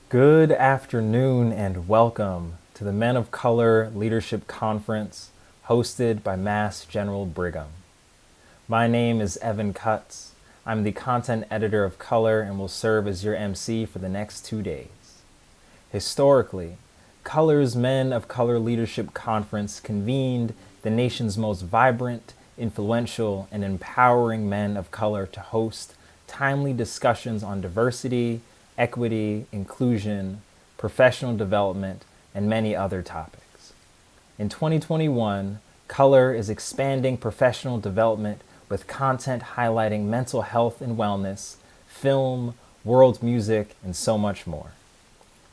Good afternoon and welcome to the Men of Color Leadership Conference hosted by Mass General Brigham. My name is Evan Cutts. I'm the content editor of Color and will serve as your MC for the next 2 days. Historically, Color's Men of Color Leadership Conference convened the nation's most vibrant, influential, and empowering men of color to host timely discussions on diversity, equity, inclusion, professional development, and many other topics. In 2021, Color is expanding professional development with content highlighting mental health and wellness, film, world music, and so much more.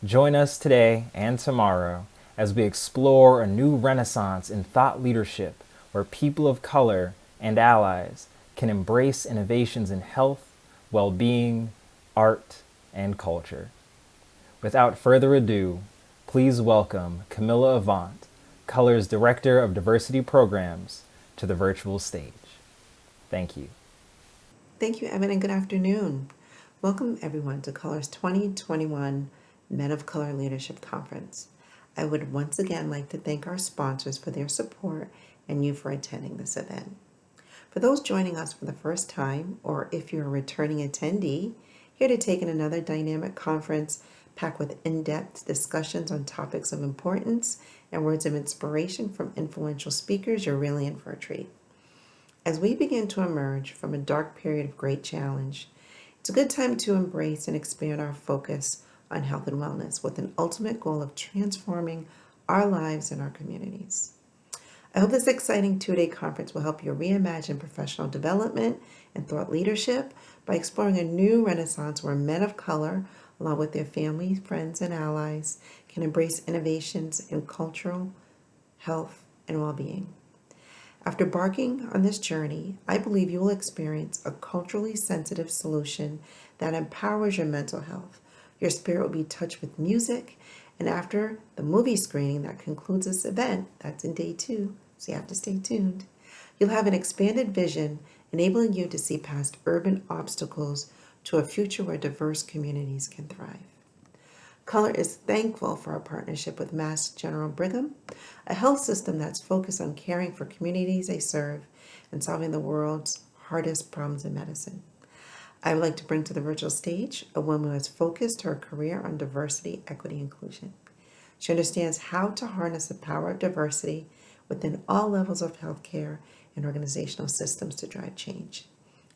Join us today and tomorrow as we explore a new renaissance in thought leadership where people of color and allies can embrace innovations in health, well-being, art, and culture. Without further ado, please welcome Camilla Avant, Color's Director of Diversity Programs, to the virtual stage. Thank you. Thank you, Evan, and good afternoon. Welcome, everyone, to Color's 2021 Men of Color Leadership Conference. I would once again like to thank our sponsors for their support and you for attending this event. For those joining us for the first time, or if you're a returning attendee, here to take in another dynamic conference packed with in-depth discussions on topics of importance and words of inspiration from influential speakers, you're really in for a treat. As we begin to emerge from a dark period of great challenge, it's a good time to embrace and expand our focus on health and wellness with an ultimate goal of transforming our lives and our communities. I hope this exciting 2-day conference will help you reimagine professional development and thought leadership by exploring a new renaissance where men of color, along with their families, friends, and allies, can embrace innovations in cultural, health, and well-being. After embarking on this journey, I believe you will experience a culturally sensitive solution that empowers your mental health. Your spirit will be touched with music, and after the movie screening that concludes this event, that's in day 2, so you have to stay tuned, you'll have an expanded vision enabling you to see past urban obstacles to a future where diverse communities can thrive. Color is thankful for our partnership with Mass General Brigham, a health system that's focused on caring for communities they serve and solving the world's hardest problems in medicine. I would like to bring to the virtual stage a woman who has focused her career on diversity, equity, inclusion. She understands how to harness the power of diversity within all levels of healthcare and organizational systems to drive change.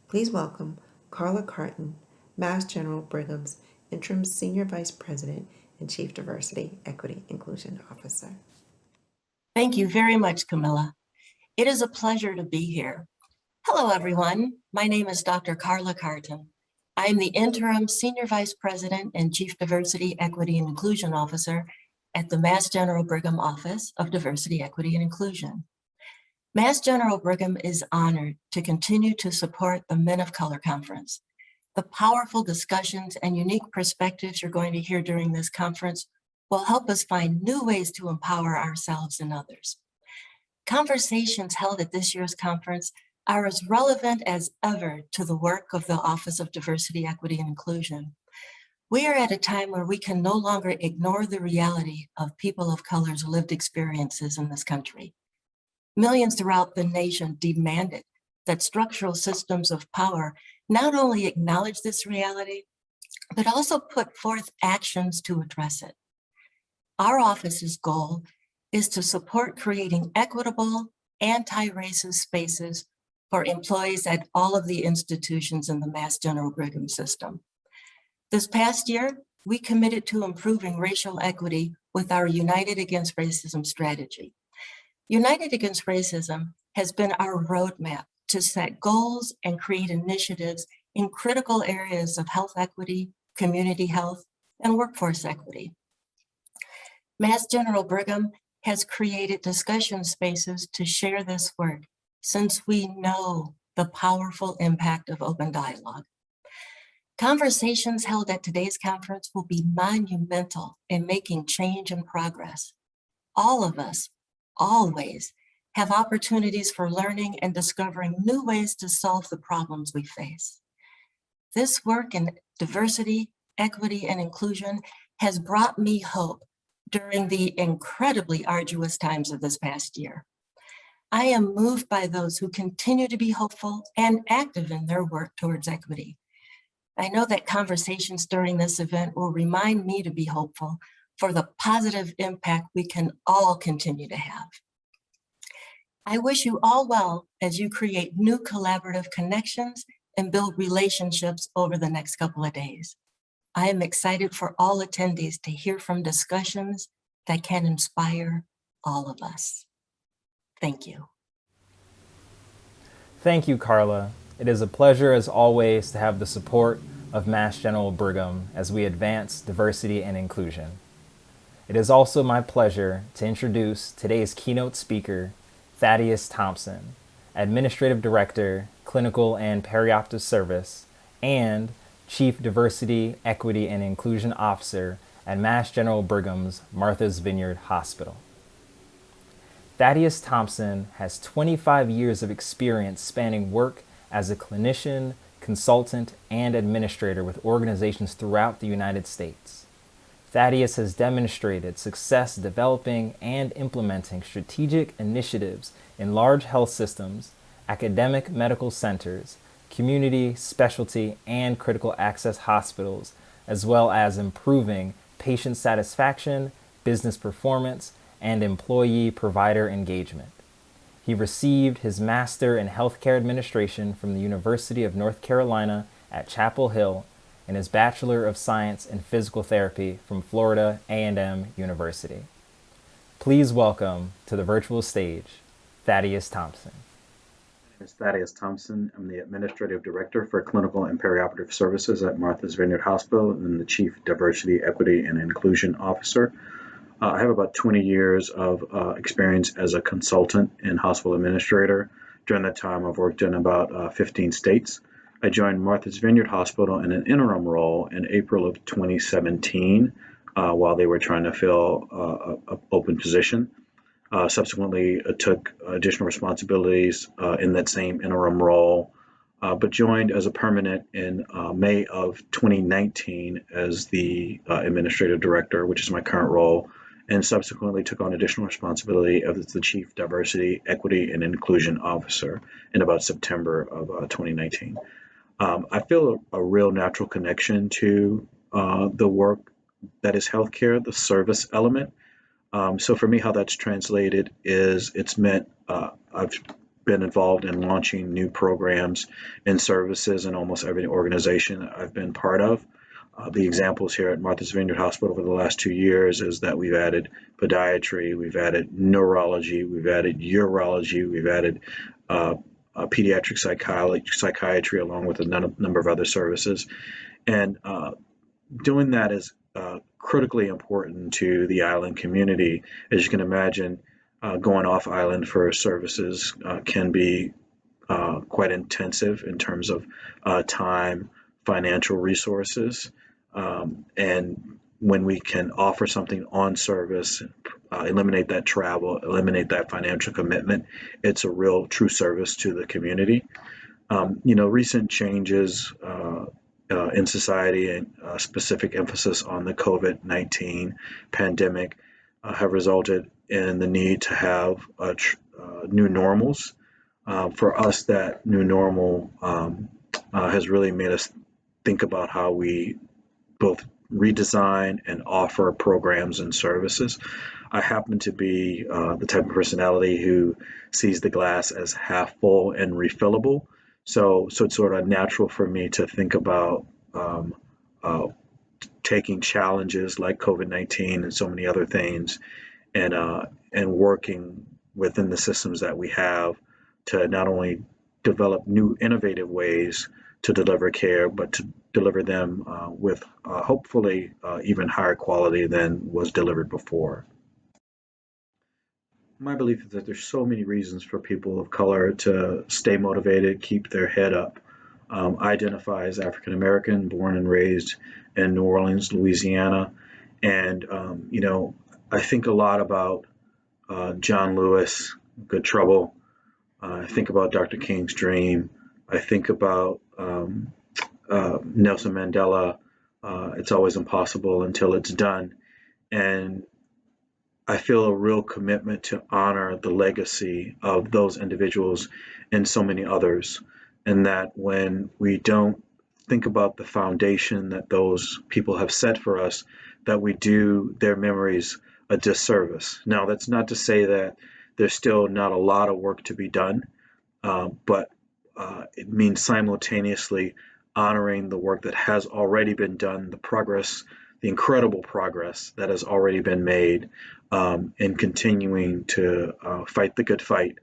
Please welcome Carla Carten, Mass General Brigham's Interim Senior Vice President and Chief Diversity, Equity, Inclusion Officer. Thank you very much, Camilla. It is a pleasure to be here. Hello, everyone. My name is Dr. Carla Carten. I am the Interim Senior Vice President and Chief Diversity, Equity, and Inclusion Officer at the Mass General Brigham Office of Diversity, Equity, and Inclusion. Mass General Brigham is honored to continue to support the Men of Color Conference. The powerful discussions and unique perspectives you're going to hear during this conference will help us find new ways to empower ourselves and others. Conversations held at this year's conference are as relevant as ever to the work of the Office of Diversity, Equity, and Inclusion. We are at a time where we can no longer ignore the reality of people of color's lived experiences in this country. Millions throughout the nation demanded that structural systems of power not only acknowledge this reality, but also put forth actions to address it. Our office's goal is to support creating equitable, anti-racist spaces for employees at all of the institutions in the Mass General Brigham system. This past year, we committed to improving racial equity with our United Against Racism strategy. United Against Racism has been our roadmap to set goals and create initiatives in critical areas of health equity, community health, and workforce equity. Mass General Brigham has created discussion spaces to share this work since we know the powerful impact of open dialogue. Conversations held at today's conference will be monumental in making change and progress. All of us, always, have opportunities for learning and discovering new ways to solve the problems we face. This work in diversity, equity, and inclusion has brought me hope during the incredibly arduous times of this past year. I am moved by those who continue to be hopeful and active in their work towards equity. I know that conversations during this event will remind me to be hopeful for the positive impact we can all continue to have. I wish you all well as you create new collaborative connections and build relationships over the next couple of days. I am excited for all attendees to hear from discussions that can inspire all of us. Thank you. Thank you, Carla. It is a pleasure, as always, to have the support of Mass General Brigham as we advance diversity and inclusion. It is also my pleasure to introduce today's keynote speaker, Thaddeus Thompson, Administrative Director, Clinical and Perioperative Service, and Chief Diversity, Equity, and Inclusion Officer at Mass General Brigham's Martha's Vineyard Hospital. Thaddeus Thompson has 25 years of experience spanning work as a clinician, consultant, and administrator with organizations throughout the United States. Thaddeus has demonstrated success developing and implementing strategic initiatives in large health systems, academic medical centers, community, specialty, and critical access hospitals, as well as improving patient satisfaction, business performance, and employee-provider engagement. He received his Master in Healthcare Administration from the University of North Carolina at Chapel Hill and his Bachelor of Science in Physical Therapy from Florida A&M University. Please welcome to the virtual stage, Thaddeus Thompson. My name is Thaddeus Thompson. I'm the Administrative Director for Clinical and Perioperative Services at Martha's Vineyard Hospital and the Chief Diversity, Equity, and Inclusion Officer. I have about 20 years of experience as a consultant and hospital administrator. During that time, I've worked in about 15 states. I joined Martha's Vineyard Hospital in an interim role in April of 2017 while they were trying to fill an open position. Subsequently, I took additional responsibilities in that same interim role, but joined as a permanent in May of 2019 as the Administrative Director, which is my current role, and subsequently took on additional responsibility as the Chief Diversity, Equity, and Inclusion Officer in about September of 2019. I feel a real natural connection to the work that is healthcare, the service element. So for me, how that's translated is it's meant I've been involved in launching new programs and services in almost every organization I've been part of. The examples here at Martha's Vineyard Hospital over the last 2 years is that we've added podiatry, we've added neurology, we've added urology, we've added pediatric psychiatry, along with a number of other services. And doing that is critically important to the island community. As you can imagine, going off island for services can be quite intensive in terms of time, financial resources. And when we can offer something on service, eliminate that travel, eliminate that financial commitment, it's a real true service to the community. Recent changes in society and specific emphasis on the COVID-19 pandemic have resulted in the need to have new normals. For us, that new normal has really made us think about how we both redesign and offer programs and services. I happen to be the type of personality who sees the glass as half full and refillable. So it's sort of natural for me to think about taking challenges like COVID-19 and so many other things and working within the systems that we have to not only develop new innovative ways to deliver care, but to deliver them with hopefully even higher quality than was delivered before. My belief is that there's so many reasons for people of color to stay motivated, keep their head up. I identify as African American, born and raised in New Orleans, Louisiana, and I think a lot about John Lewis, Good Trouble. I think about Dr. King's Dream. I think about Nelson Mandela, It's always impossible until it's done. And I feel a real commitment to honor the legacy of those individuals and so many others. And that when we don't think about the foundation that those people have set for us, that we do their memories a disservice. Now, that's not to say that there's still not a lot of work to be done, but it means simultaneously honoring the work that has already been done, the progress, the incredible progress that has already been made, and continuing to fight the good fight,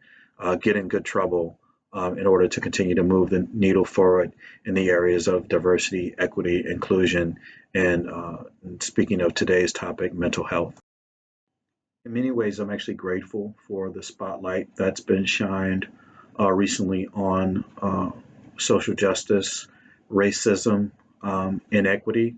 get in good trouble in order to continue to move the needle forward in the areas of diversity, equity, inclusion, and speaking of today's topic, mental health. In many ways, I'm actually grateful for the spotlight that's been shined recently on social justice, racism, inequity.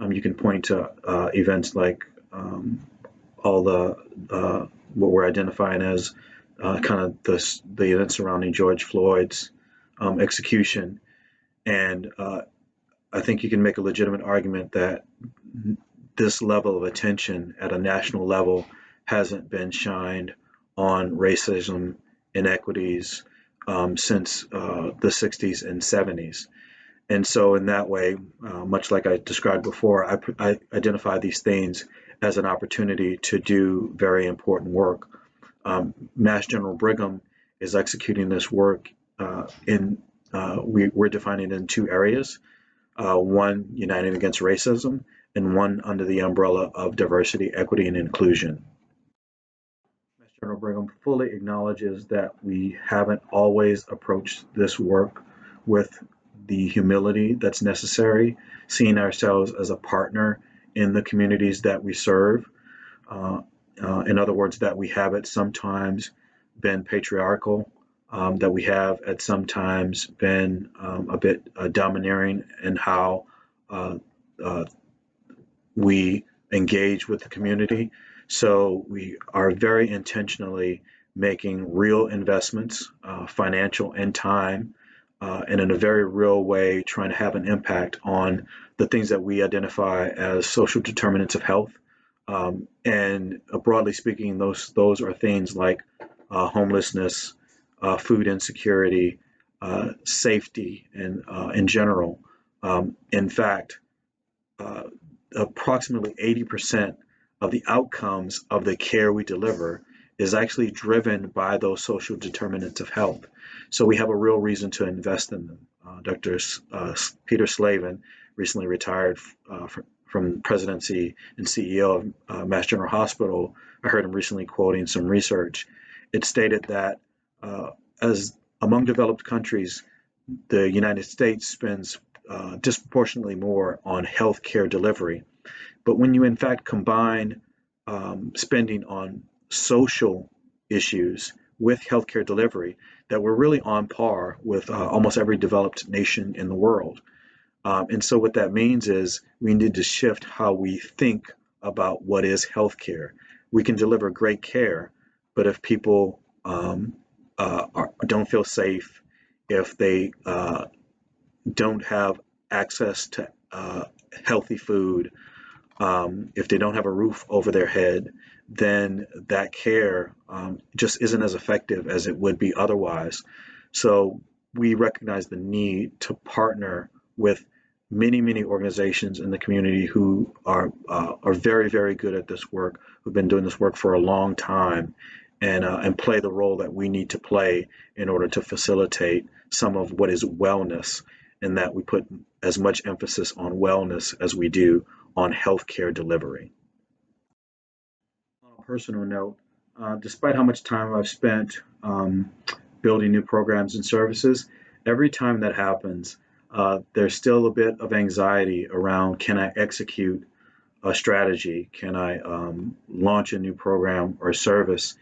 You can point to events like all what we're identifying as kind of the events surrounding George Floyd's execution, and I think you can make a legitimate argument that this level of attention at a national level hasn't been shined on racism, inequities since the 60s and 70s. And so, in that way, much like I described before, I identify these things as an opportunity to do very important work. Mass General Brigham is executing this work we're defining it in two areas: one uniting against racism, and one under the umbrella of diversity, equity, and inclusion. Mass General Brigham fully acknowledges that we haven't always approached this work with the humility that's necessary, seeing ourselves as a partner in the communities that we serve. In other words, that we have at sometimes been patriarchal, that we have at sometimes been a bit domineering in how we engage with the community. So we are very intentionally making real investments, financial and time, and in a very real way, trying to have an impact on the things that we identify as social determinants of health. And broadly speaking, those are things like homelessness, food insecurity, safety, and in general. In fact, approximately 80% of the outcomes of the care we deliver is actually driven by those social determinants of health. So we have a real reason to invest in them. Dr. Peter Slavin recently retired from presidency and CEO of Mass General Hospital. I heard him recently quoting some research. It stated that as among developed countries, the United States spends disproportionately more on health care delivery. But when you in fact combine spending on social issues with healthcare delivery, that we're really on par with almost every developed nation in the world. And so what that means is we need to shift how we think about what is healthcare. We can deliver great care, but if people don't feel safe, if they don't have access to healthy food, if they don't have a roof over their head, then that care just isn't as effective as it would be otherwise. So we recognize the need to partner with many organizations in the community who are very, very good at this work, who've been doing this work for a long time, and play the role that we need to play in order to facilitate some of what is wellness, and that we put as much emphasis on wellness as we do on healthcare delivery. On a personal note, despite how much time I've spent building new programs and services, every time that happens, there's still a bit of anxiety around, can I execute a strategy? Can I launch a new program or service?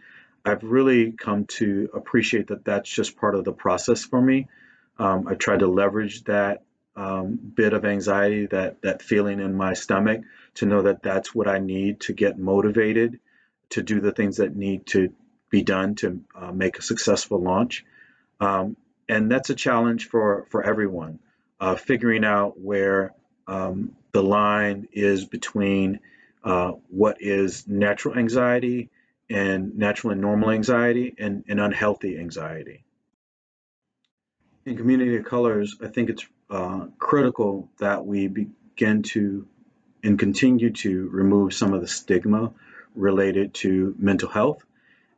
I've really come to appreciate that that's just part of the process for me. I try to leverage that bit of anxiety, that feeling in my stomach, to know that that's what I need to get motivated to do the things that need to be done to make a successful launch. And that's a challenge for everyone, figuring out where the line is between what is natural anxiety and natural and normal anxiety and unhealthy anxiety. In community of colors, I think it's critical that we begin to and continue to remove some of the stigma related to mental health,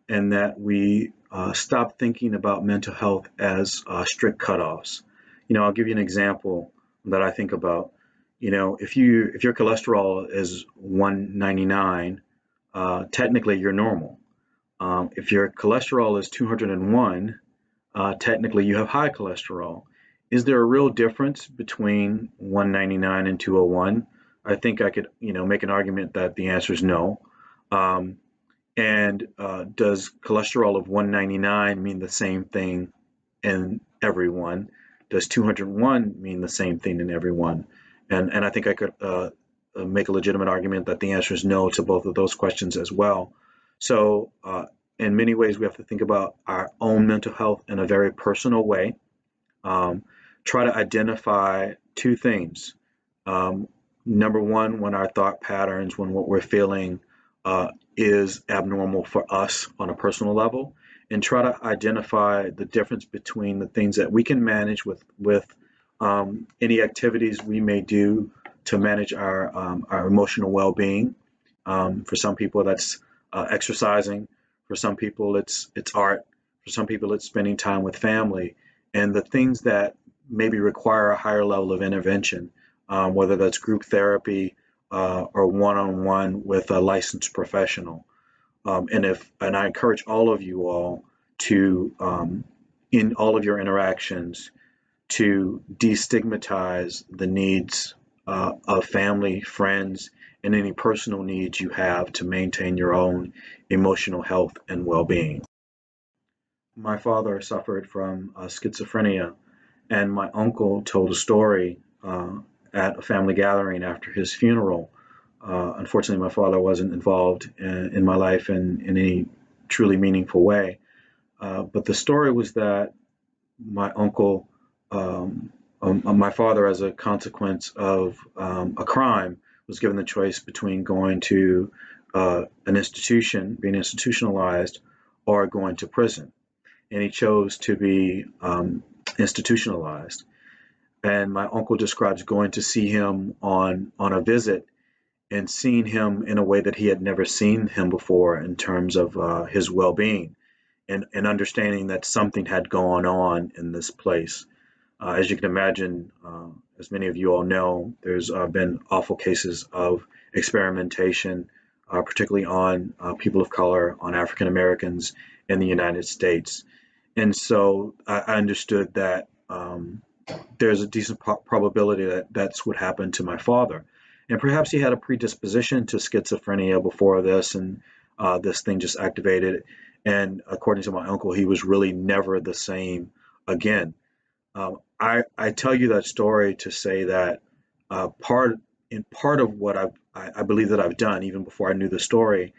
and that we stop thinking about mental health as strict cutoffs. I'll give you an example that I think about. If your cholesterol is 199, technically you're normal. If your cholesterol is 201, technically you have high cholesterol. Is there a real difference between 199 and 201? I think I could, make an argument that the answer is no. And does cholesterol of 199 mean the same thing in everyone? Does 201 mean the same thing in everyone? And I think I could make a legitimate argument that the answer is no to both of those questions as well. So in many ways, we have to think about our own mental health in a very personal way. Try to identify two things. Number one, when our thought patterns, when what we're feeling is abnormal for us on a personal level, and try to identify the difference between the things that we can manage with any activities we may do to manage our emotional well-being. For some people, that's exercising. For some people, it's art. For some people, it's spending time with family. And the things that maybe require a higher level of intervention, whether that's group therapy or one-on-one with a licensed professional. And I encourage all of you all to, in all of your interactions, to destigmatize the needs of family, friends, and any personal needs you have to maintain your own emotional health and well-being. My father suffered from schizophrenia, and my uncle told a story at a family gathering after his funeral. Unfortunately, my father wasn't involved in my life in any truly meaningful way. But the story was that my uncle, my father, as a consequence of a crime, was given the choice between going to an institution, being institutionalized, or going to prison. And he chose to be institutionalized. And my uncle describes going to see him on a visit and seeing him in a way that he had never seen him before in terms of his well-being, and understanding that something had gone on in this place. As you can imagine, as many of you all know, there's been awful cases of experimentation, particularly on people of color, on African Americans in the United States. And so I understood that there's a decent probability that that's what happened to my father. And perhaps he had a predisposition to schizophrenia before this, and this thing just activated. And according to my uncle, he was really never the same again. I tell you that story to say that part of what I believe that I've done, even before I knew the story,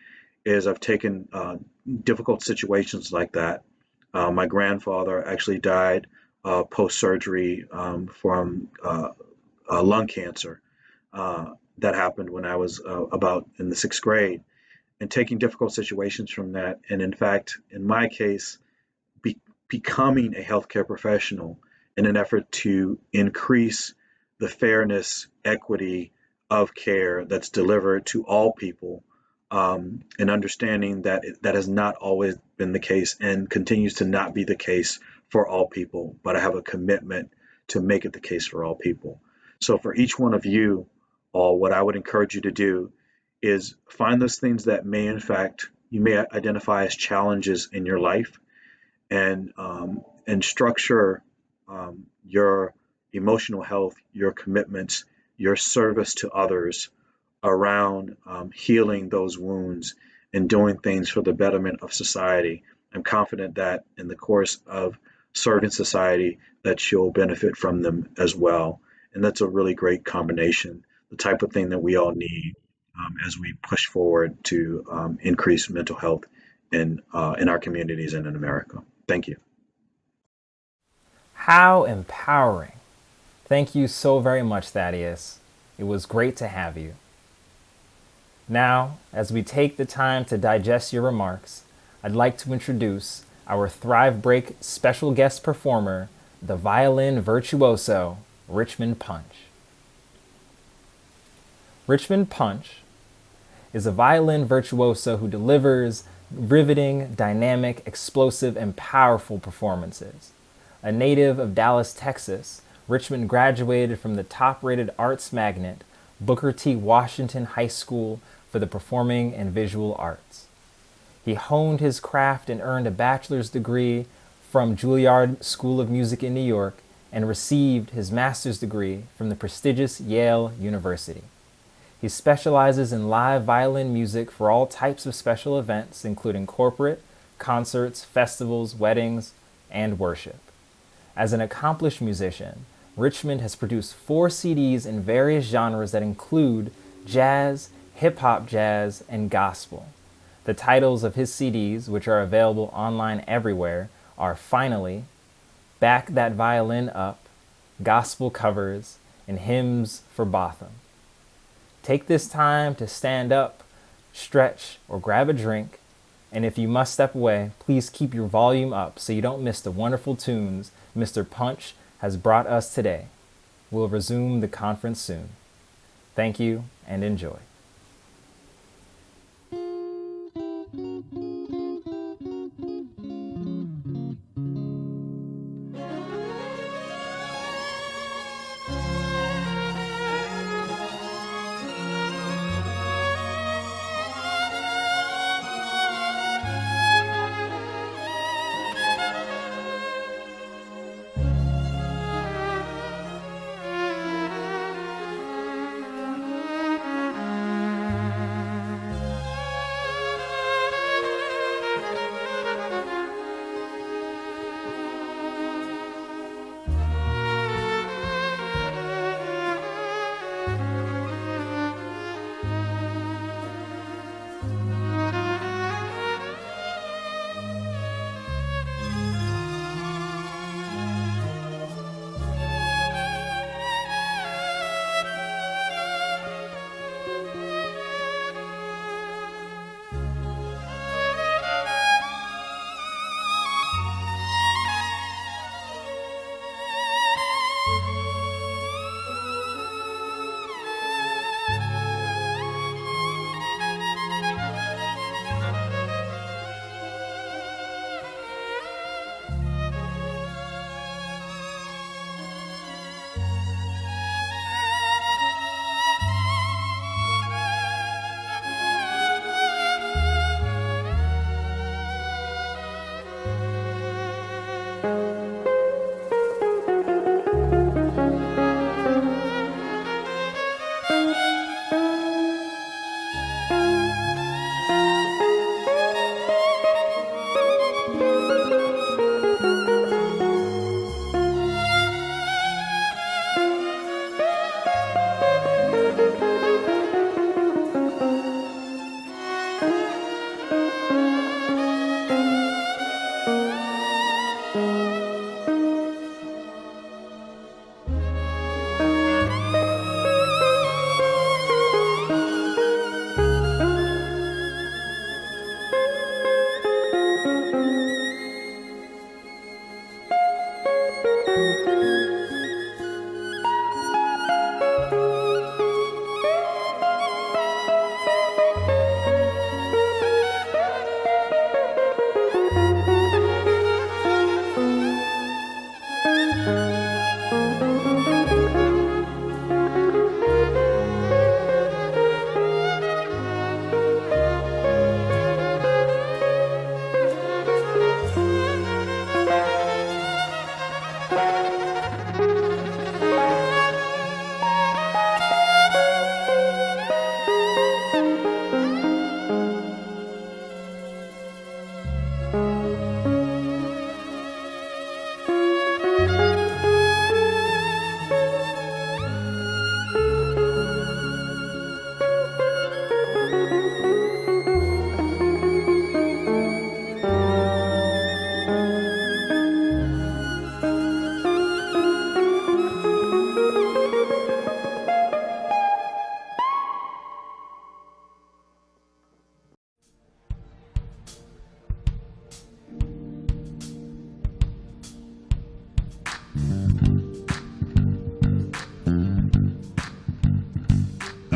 is I've taken difficult situations like that. My grandfather actually died post-surgery from lung cancer. That happened when I was about in the 6th grade, and taking difficult situations from that. And in fact, in my case, becoming a healthcare professional in an effort to increase the fairness, equity of care that's delivered to all people, and understanding that that has not always been the case and continues to not be the case for all people, but I have a commitment to make it the case for all people. So for each one of you all, what I would encourage you to do is find those things that may, in fact, you may identify as challenges in your life, and structure your emotional health, your commitments, your service to others around healing those wounds and doing things for the betterment of society. I'm confident that in the course of serving society, that you'll benefit from them as well. And that's a really great combination, the type of thing that we all need as we push forward to increase mental health in our communities and in America. Thank you. How empowering. Thank you so very much, Thaddeus. It was great to have you. Now, as we take the time to digest your remarks, I'd like to introduce our Thrive Break special guest performer, the violin virtuoso, Richmond Punch. Richmond Punch is a violin virtuoso who delivers riveting, dynamic, explosive, and powerful performances. A native of Dallas, Texas, Richmond graduated from the top-rated arts magnet, Booker T. Washington High School for the Performing and Visual Arts. He honed his craft and earned a bachelor's degree from Juilliard School of Music in New York and received his master's degree from the prestigious Yale University. He specializes in live violin music for all types of special events, including corporate, concerts, festivals, weddings, and worship. As an accomplished musician, Richmond has produced 4 CDs in various genres that include jazz, hip-hop jazz, and gospel. The titles of his CDs, which are available online everywhere, are Finally, Back That Violin Up, Gospel Covers, and Hymns for Botham. Take this time to stand up, stretch, or grab a drink, and if you must step away, please keep your volume up so you don't miss the wonderful tunes Mr. Punch has brought us today. We'll resume the conference soon. Thank you and enjoy.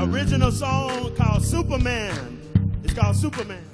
original song called Superman. It's called Superman.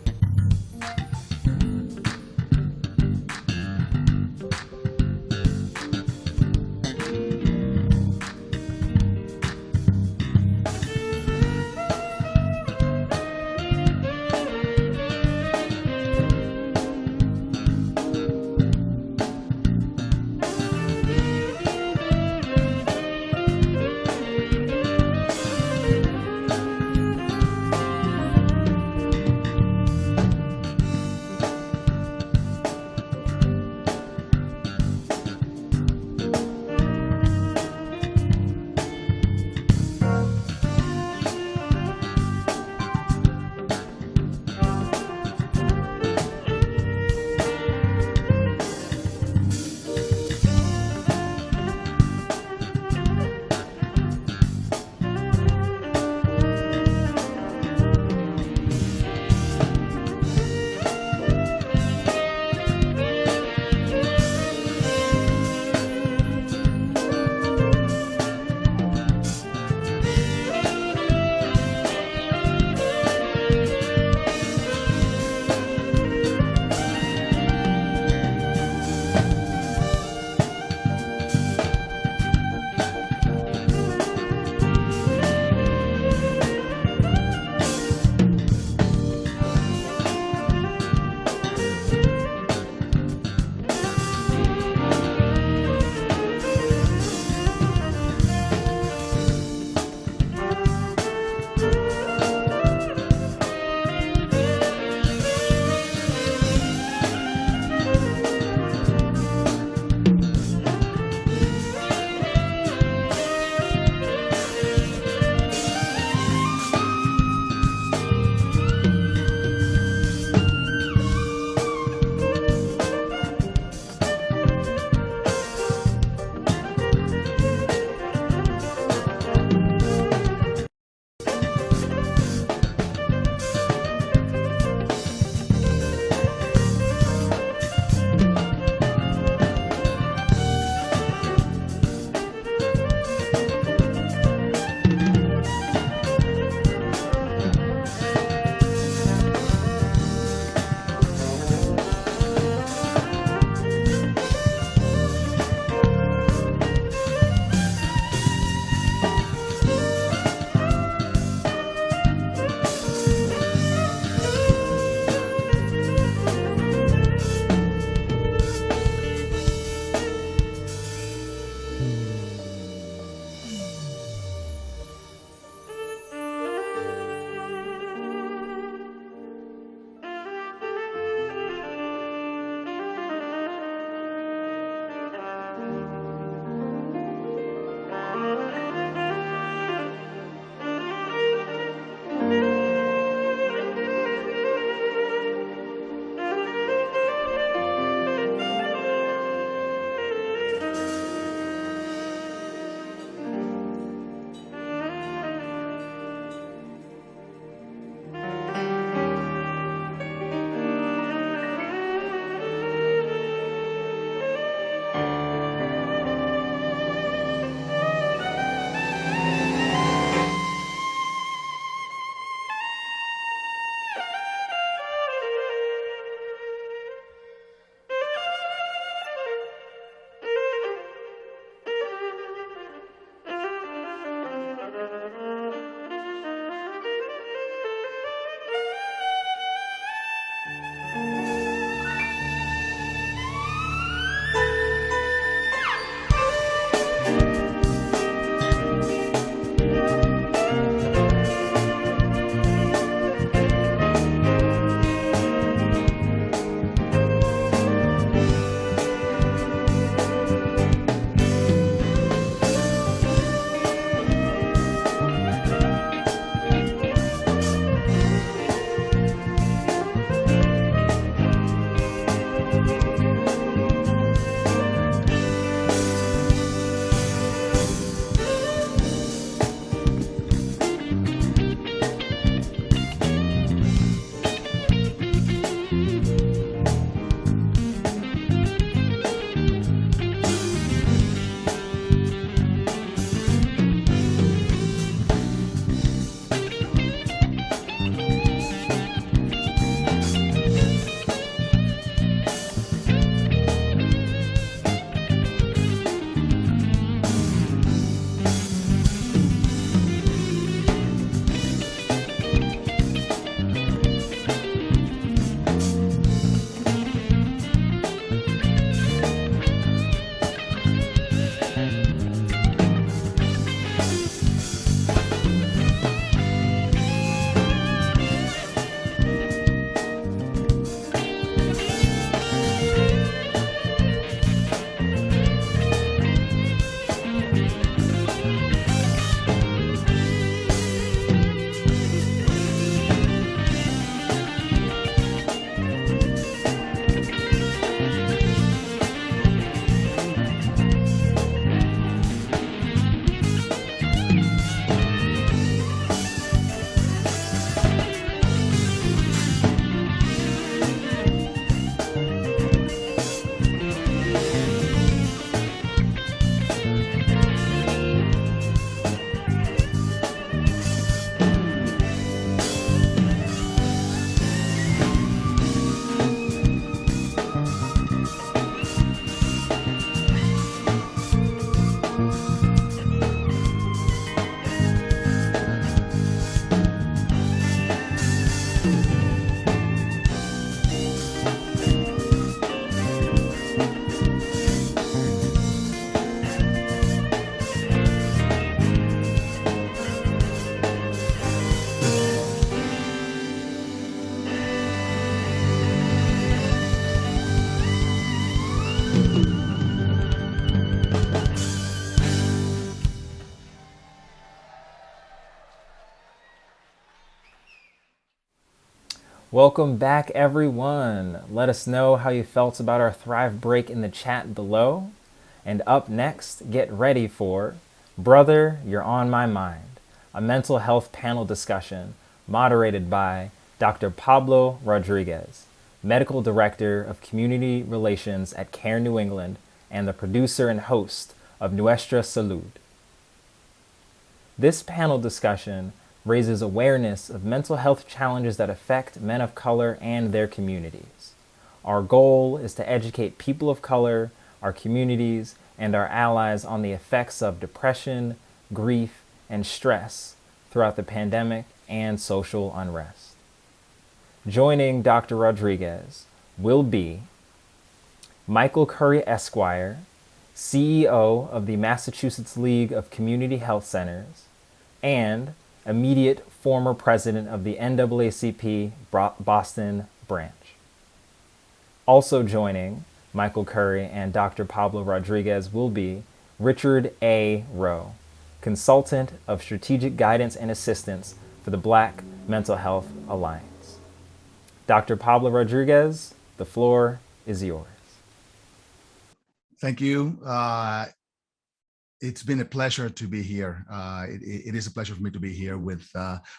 Welcome back, everyone. Let us know how you felt about our Thrive break in the chat below. And up next, get ready for Brother, You're on My Mind, a mental health panel discussion moderated by Dr. Pablo Rodriguez, Medical Director of Community Relations at Care New England and the producer and host of Nuestra Salud. This panel discussion raises awareness of mental health challenges that affect men of color and their communities. Our goal is to educate people of color, our communities, and our allies on the effects of depression, grief, and stress throughout the pandemic and social unrest. Joining Dr. Rodriguez will be Michael Curry Esquire, CEO of the Massachusetts League of Community Health Centers, and immediate former president of the NAACP Boston branch. Also joining Michael Curry and Dr. Pablo Rodriguez will be Richard A. Rowe, consultant of strategic guidance and assistance for the Black Mental Health Alliance. Dr. Pablo Rodriguez, the floor is yours. Thank you. It's been a pleasure to be here. It is a pleasure for me to be here with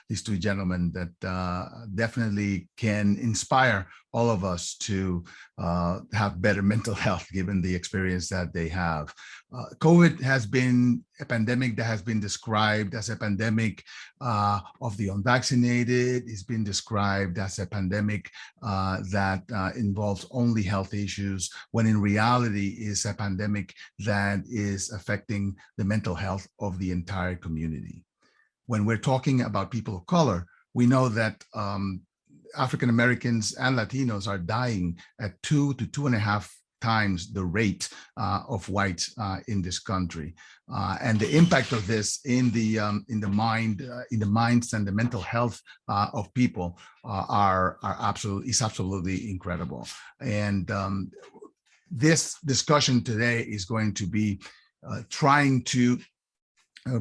these two gentlemen that definitely can inspire all of us to have better mental health given the experience that they have. COVID has been a pandemic that has been described as a pandemic of the unvaccinated. It's been described as a pandemic that involves only health issues, when in reality is a pandemic that is affecting the mental health of the entire community. When we're talking about people of color, we know that African Americans and Latinos are dying at 2 to 2.5 times the rate of whites in this country, and the impact of this in the minds and the mental health of people is absolutely incredible. And this discussion today is going to be trying to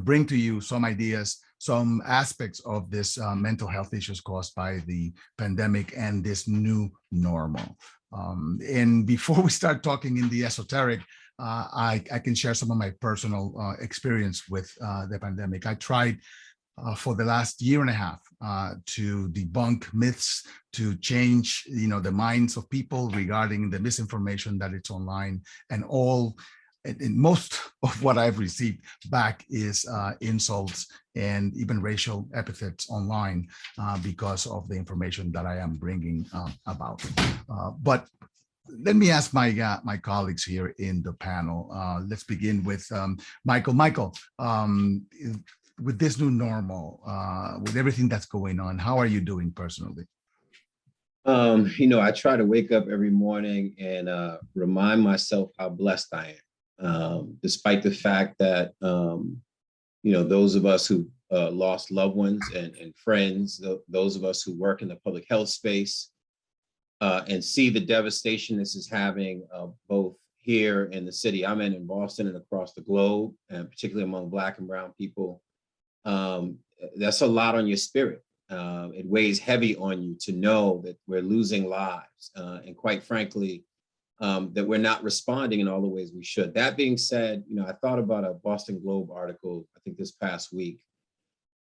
bring to you some ideas, some aspects of this mental health issues caused by the pandemic and this new normal. And before we start talking in the esoteric, I can share some of my personal experience with the pandemic. I tried for the last 1.5 years to debunk myths, to change, the minds of people regarding the misinformation that it's online, and most of what I've received back is insults and even racial epithets online because of the information that I am bringing about. But let me ask my colleagues here in the panel. Let's begin with Michael. Michael, with this new normal, with everything that's going on, how are you doing personally? I try to wake up every morning and remind myself how blessed I am. Despite the fact that, those of us who lost loved ones and friends, those of us who work in the public health space and see the devastation this is having both here in the city I'm in Boston and across the globe, and particularly among Black and Brown people, that's a lot on your spirit. It weighs heavy on you to know that we're losing lives and quite frankly, that we're not responding in all the ways we should. That being said, I thought about a Boston Globe article, I think this past week,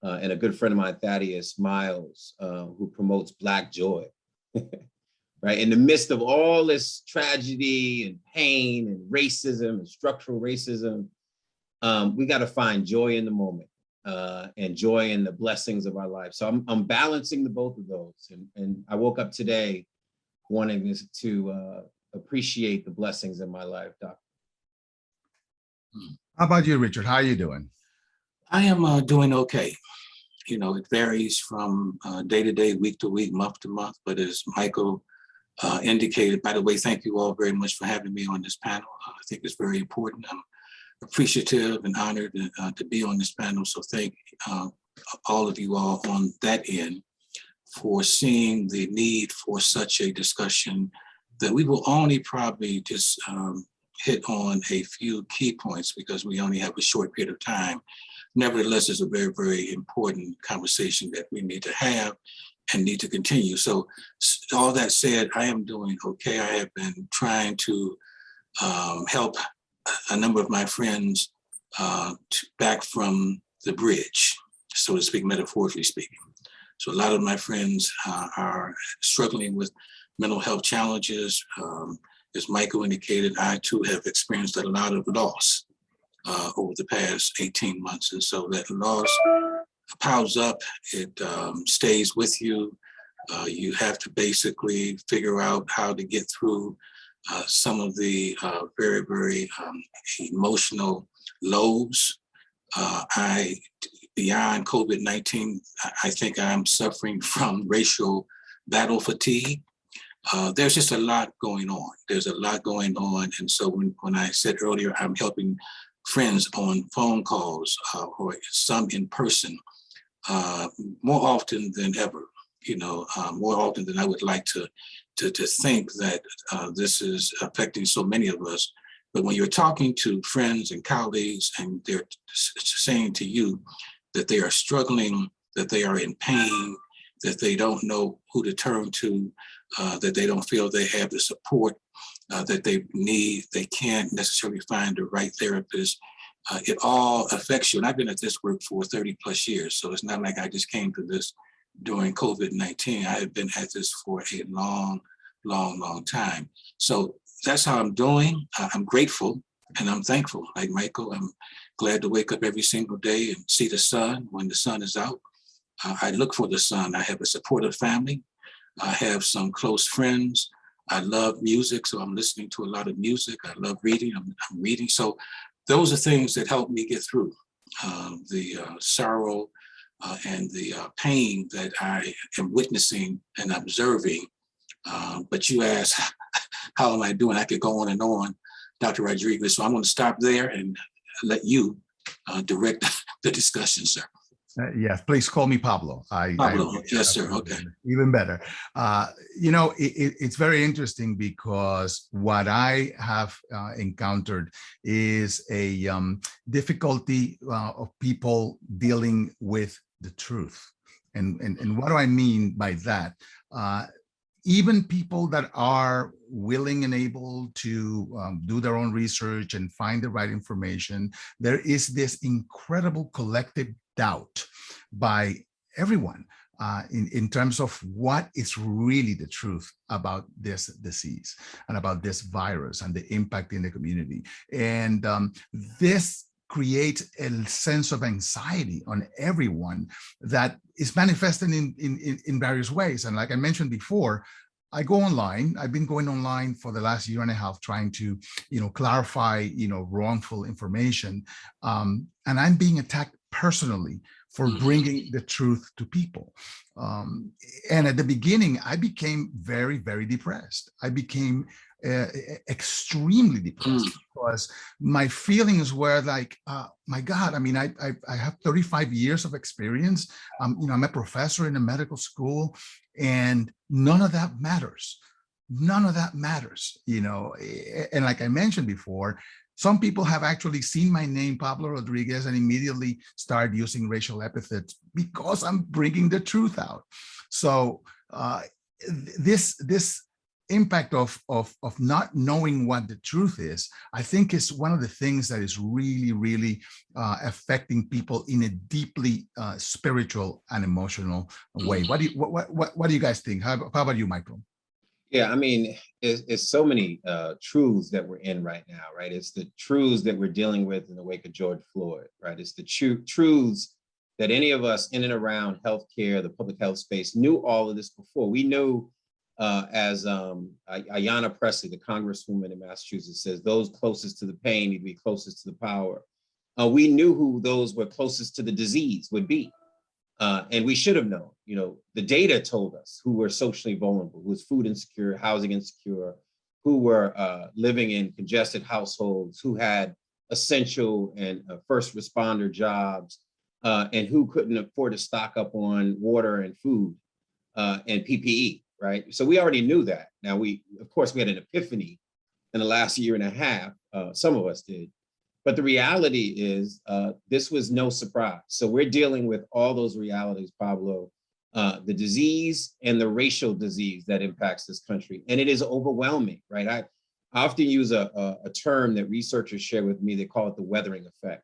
and a good friend of mine, Thaddeus Miles, who promotes Black joy, right? In the midst of all this tragedy and pain and racism and structural racism, we got to find joy in the moment and joy in the blessings of our life. So I'm balancing the both of those. And I woke up today wanting to appreciate the blessings in my life, Doc. How about you, Richard? How are you doing? I am doing okay. It varies from day to day, week to week, month to month. But as Michael indicated, by the way, thank you all very much for having me on this panel. I think it's very important. I'm appreciative and honored to be on this panel. So thank all of you all on that end for seeing the need for such a discussion that we will only probably just hit on a few key points because we only have a short period of time. Nevertheless, it's a very, very important conversation that we need to have. and need to continue. So all that said, I am doing okay. I have been trying to help a number of my friends back from the bridge, so to speak, metaphorically speaking. So a lot of my friends are struggling with mental health challenges. As Michael indicated, I too have experienced a lot of loss over the past 18 months. And so that loss piles up, it stays with you. You have to basically figure out how to get through some of the very, very emotional lows. Beyond COVID-19, I think I'm suffering from racial battle fatigue. There's just a lot going on. There's a lot going on. And so when I said earlier, I'm helping friends on phone calls or some in person, more often than ever, more often than I would like to think that this is affecting so many of us. But when you're talking to friends and colleagues and they're saying to you that they are struggling, that they are in pain, that they don't know who to turn to, that they don't feel they have the support that they need, they can't necessarily find the right therapist, it all affects you. And I've been at this work for 30 plus years, so it's not like I just came to this during COVID-19. I have been at this for a long, long, long time. So that's how I'm doing. I'm grateful and I'm thankful. Like Michael, I'm glad to wake up every single day and see the sun when the sun is out. I look for the sun. I have a supportive family. I have some close friends. I love music, so I'm listening to a lot of music. I love reading. I'm reading. So those are things that help me get through the sorrow and the pain that I am witnessing and observing. But you asked, how am I doing? I could go on, Dr. Rodriguez. So I'm going to stop there and let you direct the discussion, sir. Yes, please call me Pablo. Pablo, yes, sir. Okay. Even better. It's very interesting because what I have encountered is a difficulty of people dealing with the truth. And what do I mean by that? Even people that are willing and able to do their own research and find the right information, there is this incredible collective doubt by everyone in terms of what is really the truth about this disease and about this virus and the impact in the community. And this creates a sense of anxiety on everyone that is manifested in various ways. And like I mentioned before, I go online. I've been going online for the last year and a half, trying to, clarify, wrongful information. And I'm being attacked personally for bringing the truth to people. And at the beginning, I became very, very depressed. I became extremely depressed because my feelings were like, my God, I mean, I have 35 years of experience. I'm a professor in a medical school, and none of that matters. None of that matters, and like I mentioned before, some people have actually seen my name, Pablo Rodriguez, and immediately start using racial epithets because I'm bringing the truth out. So this impact of not knowing what the truth is, I think is one of the things that is really, really affecting people in a deeply spiritual and emotional way. What do you guys think? How about you, Michael? Yeah, I mean, it's so many truths that we're in right now, right? It's the truths that we're dealing with in the wake of George Floyd, right? It's the truths that any of us in and around healthcare, the public health space, knew all of this before. We knew, as Ayanna Pressley, the congresswoman in Massachusetts, says, those closest to the pain need to be closest to the power. We knew who those were closest to the disease would be. And we should have known, the data told us who were socially vulnerable, who was food insecure, housing insecure, who were living in congested households, who had essential and first responder jobs, and who couldn't afford to stock up on water and food and PPE, right? So we already knew that. Now of course, we had an epiphany in the last year and a half, some of us did. But the reality is this was no surprise. So we're dealing with all those realities, Pablo, the disease and the racial disease that impacts this country. And it is overwhelming, right? I often use a term that researchers share with me. They call it the weathering effect.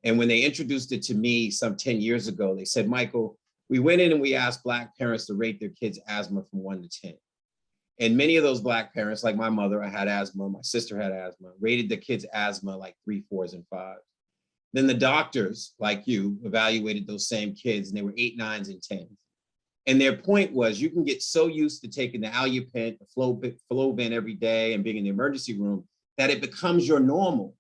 And when they introduced it to me some 10 years ago, they said, Michael, we went in and we asked Black parents to rate their kids' asthma from 1 to 10. And many of those Black parents, like my mother, I had asthma, my sister had asthma, rated the kids' asthma like 3, 4s, and 5s. Then the doctors, like you, evaluated those same kids and they were 8, 9s, and 10s. And their point was, you can get so used to taking the Alupent, the Flovin every day and being in the emergency room that it becomes your normal.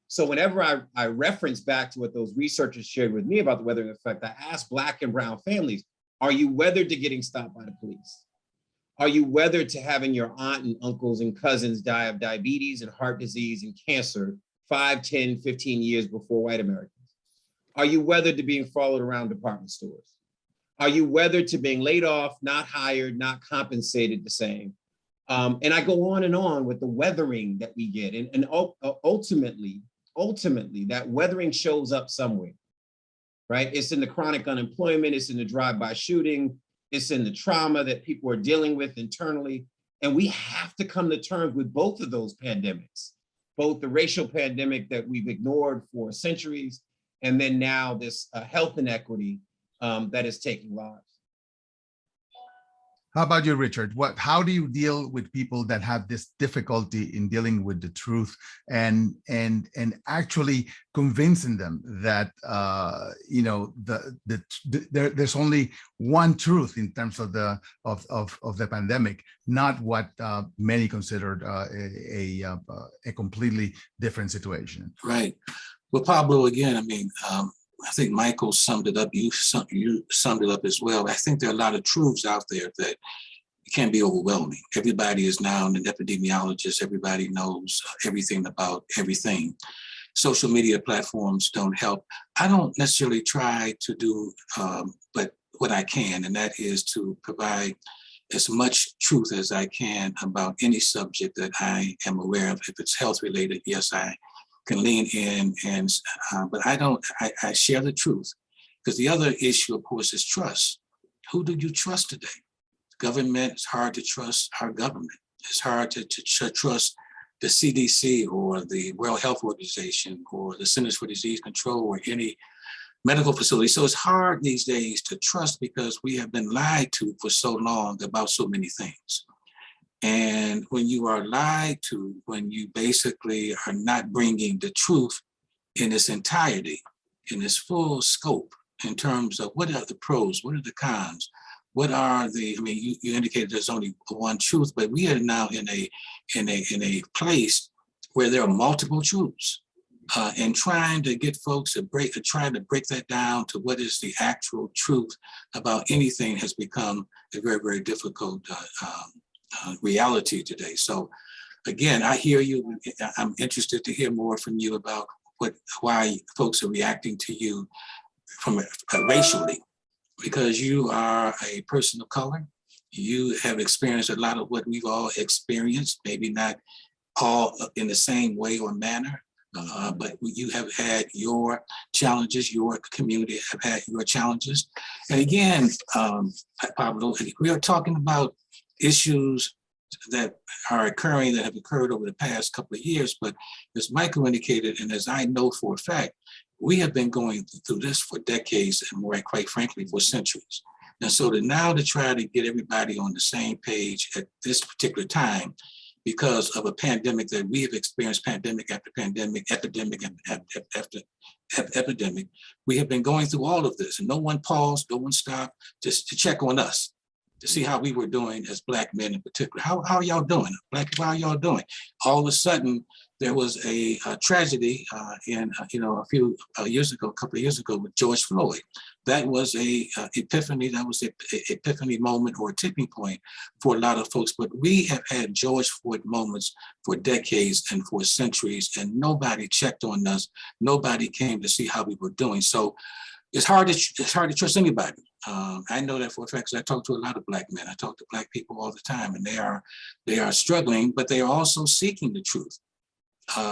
So whenever I reference back to what those researchers shared with me about the weathering effect, I asked Black and brown families, are you weathered to getting stopped by the police? Are you weathered to having your aunt and uncles and cousins die of diabetes and heart disease and cancer 5, 10, 15 years before white Americans? Are you weathered to being followed around department stores? Are you weathered to being laid off, not hired, not compensated the same? And I go on and on with the weathering that we get. And ultimately, that weathering shows up somewhere, right? It's in the chronic unemployment, it's in the drive-by shooting, it's in the trauma that people are dealing with internally. And we have to come to terms with both of those pandemics, both the racial pandemic that we've ignored for centuries, and then now this health inequity that is taking lives. How about you, Richard? How do you deal with people that have this difficulty in dealing with the truth and actually convincing them that there's only one truth in terms of the pandemic, not what many considered a completely different situation? Right. Well, Pablo, again, I mean, I think Michael summed it up. You summed it up as well. I think there are a lot of truths out there that can be overwhelming. Everybody is now an epidemiologist. Everybody knows everything about everything. Social media platforms don't help. I don't necessarily try to do, but what I can, and that is to provide as much truth as I can about any subject that I am aware of. If it's health related, yes, I can lean in, but I share the truth. Because the other issue, of course, is trust. Who do you trust today? Government, it's hard to trust our government. It's hard to trust the CDC or the World Health Organization or the Centers for Disease Control or any medical facility. So it's hard these days to trust because we have been lied to for so long about so many things. And when you are lied to, when you basically are not bringing the truth in its entirety, in its full scope, in terms of what are the pros, what are the cons, what are the, I mean, you indicated there's only one truth, but we are now in a place where there are multiple truths. And trying to get folks to trying to break that down to what is the actual truth about anything has become a very, very difficult reality today. So again, I hear you. I'm interested to hear more from you about why folks are reacting to you from racially, because you are a person of color. You have experienced a lot of what we've all experienced, maybe not all in the same way or manner, but you have had your challenges, your community have had your challenges. And again, Pablo, we are talking about issues that are occurring, that have occurred over the past couple of years, but as Michael indicated, and as I know for a fact, we have been going through this for decades and more, quite frankly, for centuries. And so to try to get everybody on the same page at this particular time, because of a pandemic that we have experienced, pandemic after pandemic, epidemic after epidemic, we have been going through all of this, and no one paused, no one stopped just to check on us, to see how we were doing as Black men in particular. How are y'all doing? Black people, how are y'all doing? All of a sudden, there was a tragedy in a few years ago, a couple of years ago with George Floyd. That was a epiphany. That was an epiphany moment or a tipping point for a lot of folks. But we have had George Floyd moments for decades and for centuries, and nobody checked on us. Nobody came to see how we were doing. So it's hard to trust anybody. I know that for a fact because I talk to a lot of Black men. I talk to Black people all the time, and they are struggling, but they are also seeking the truth.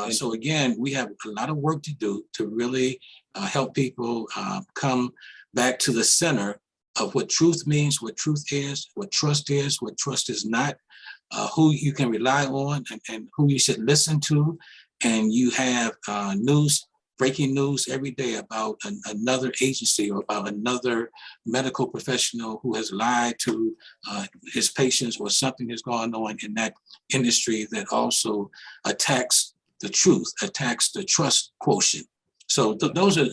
So again, we have a lot of work to do to really help people come back to the center of what truth means, what truth is, what trust is not, who you can rely on and who you should listen to. And you have breaking news every day about another agency or about another medical professional who has lied to his patients, or something has gone on in that industry that also attacks the truth, attacks the trust quotient. So those are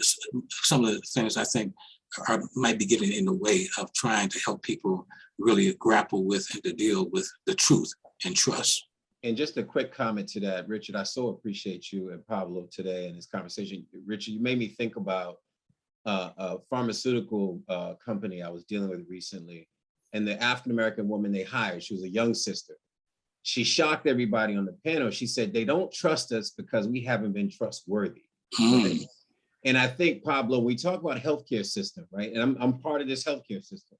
some of the things I think might be getting in the way of trying to help people really grapple with and to deal with the truth and trust. And just a quick comment to that, Richard, I so appreciate you and Pablo today in this conversation. Richard, you made me think about a pharmaceutical company I was dealing with recently, and the African-American woman they hired, she was a young sister. She shocked everybody on the panel. She said, they don't trust us because we haven't been trustworthy. Right? And I think, Pablo, we talk about healthcare system, right? And I'm part of this healthcare system.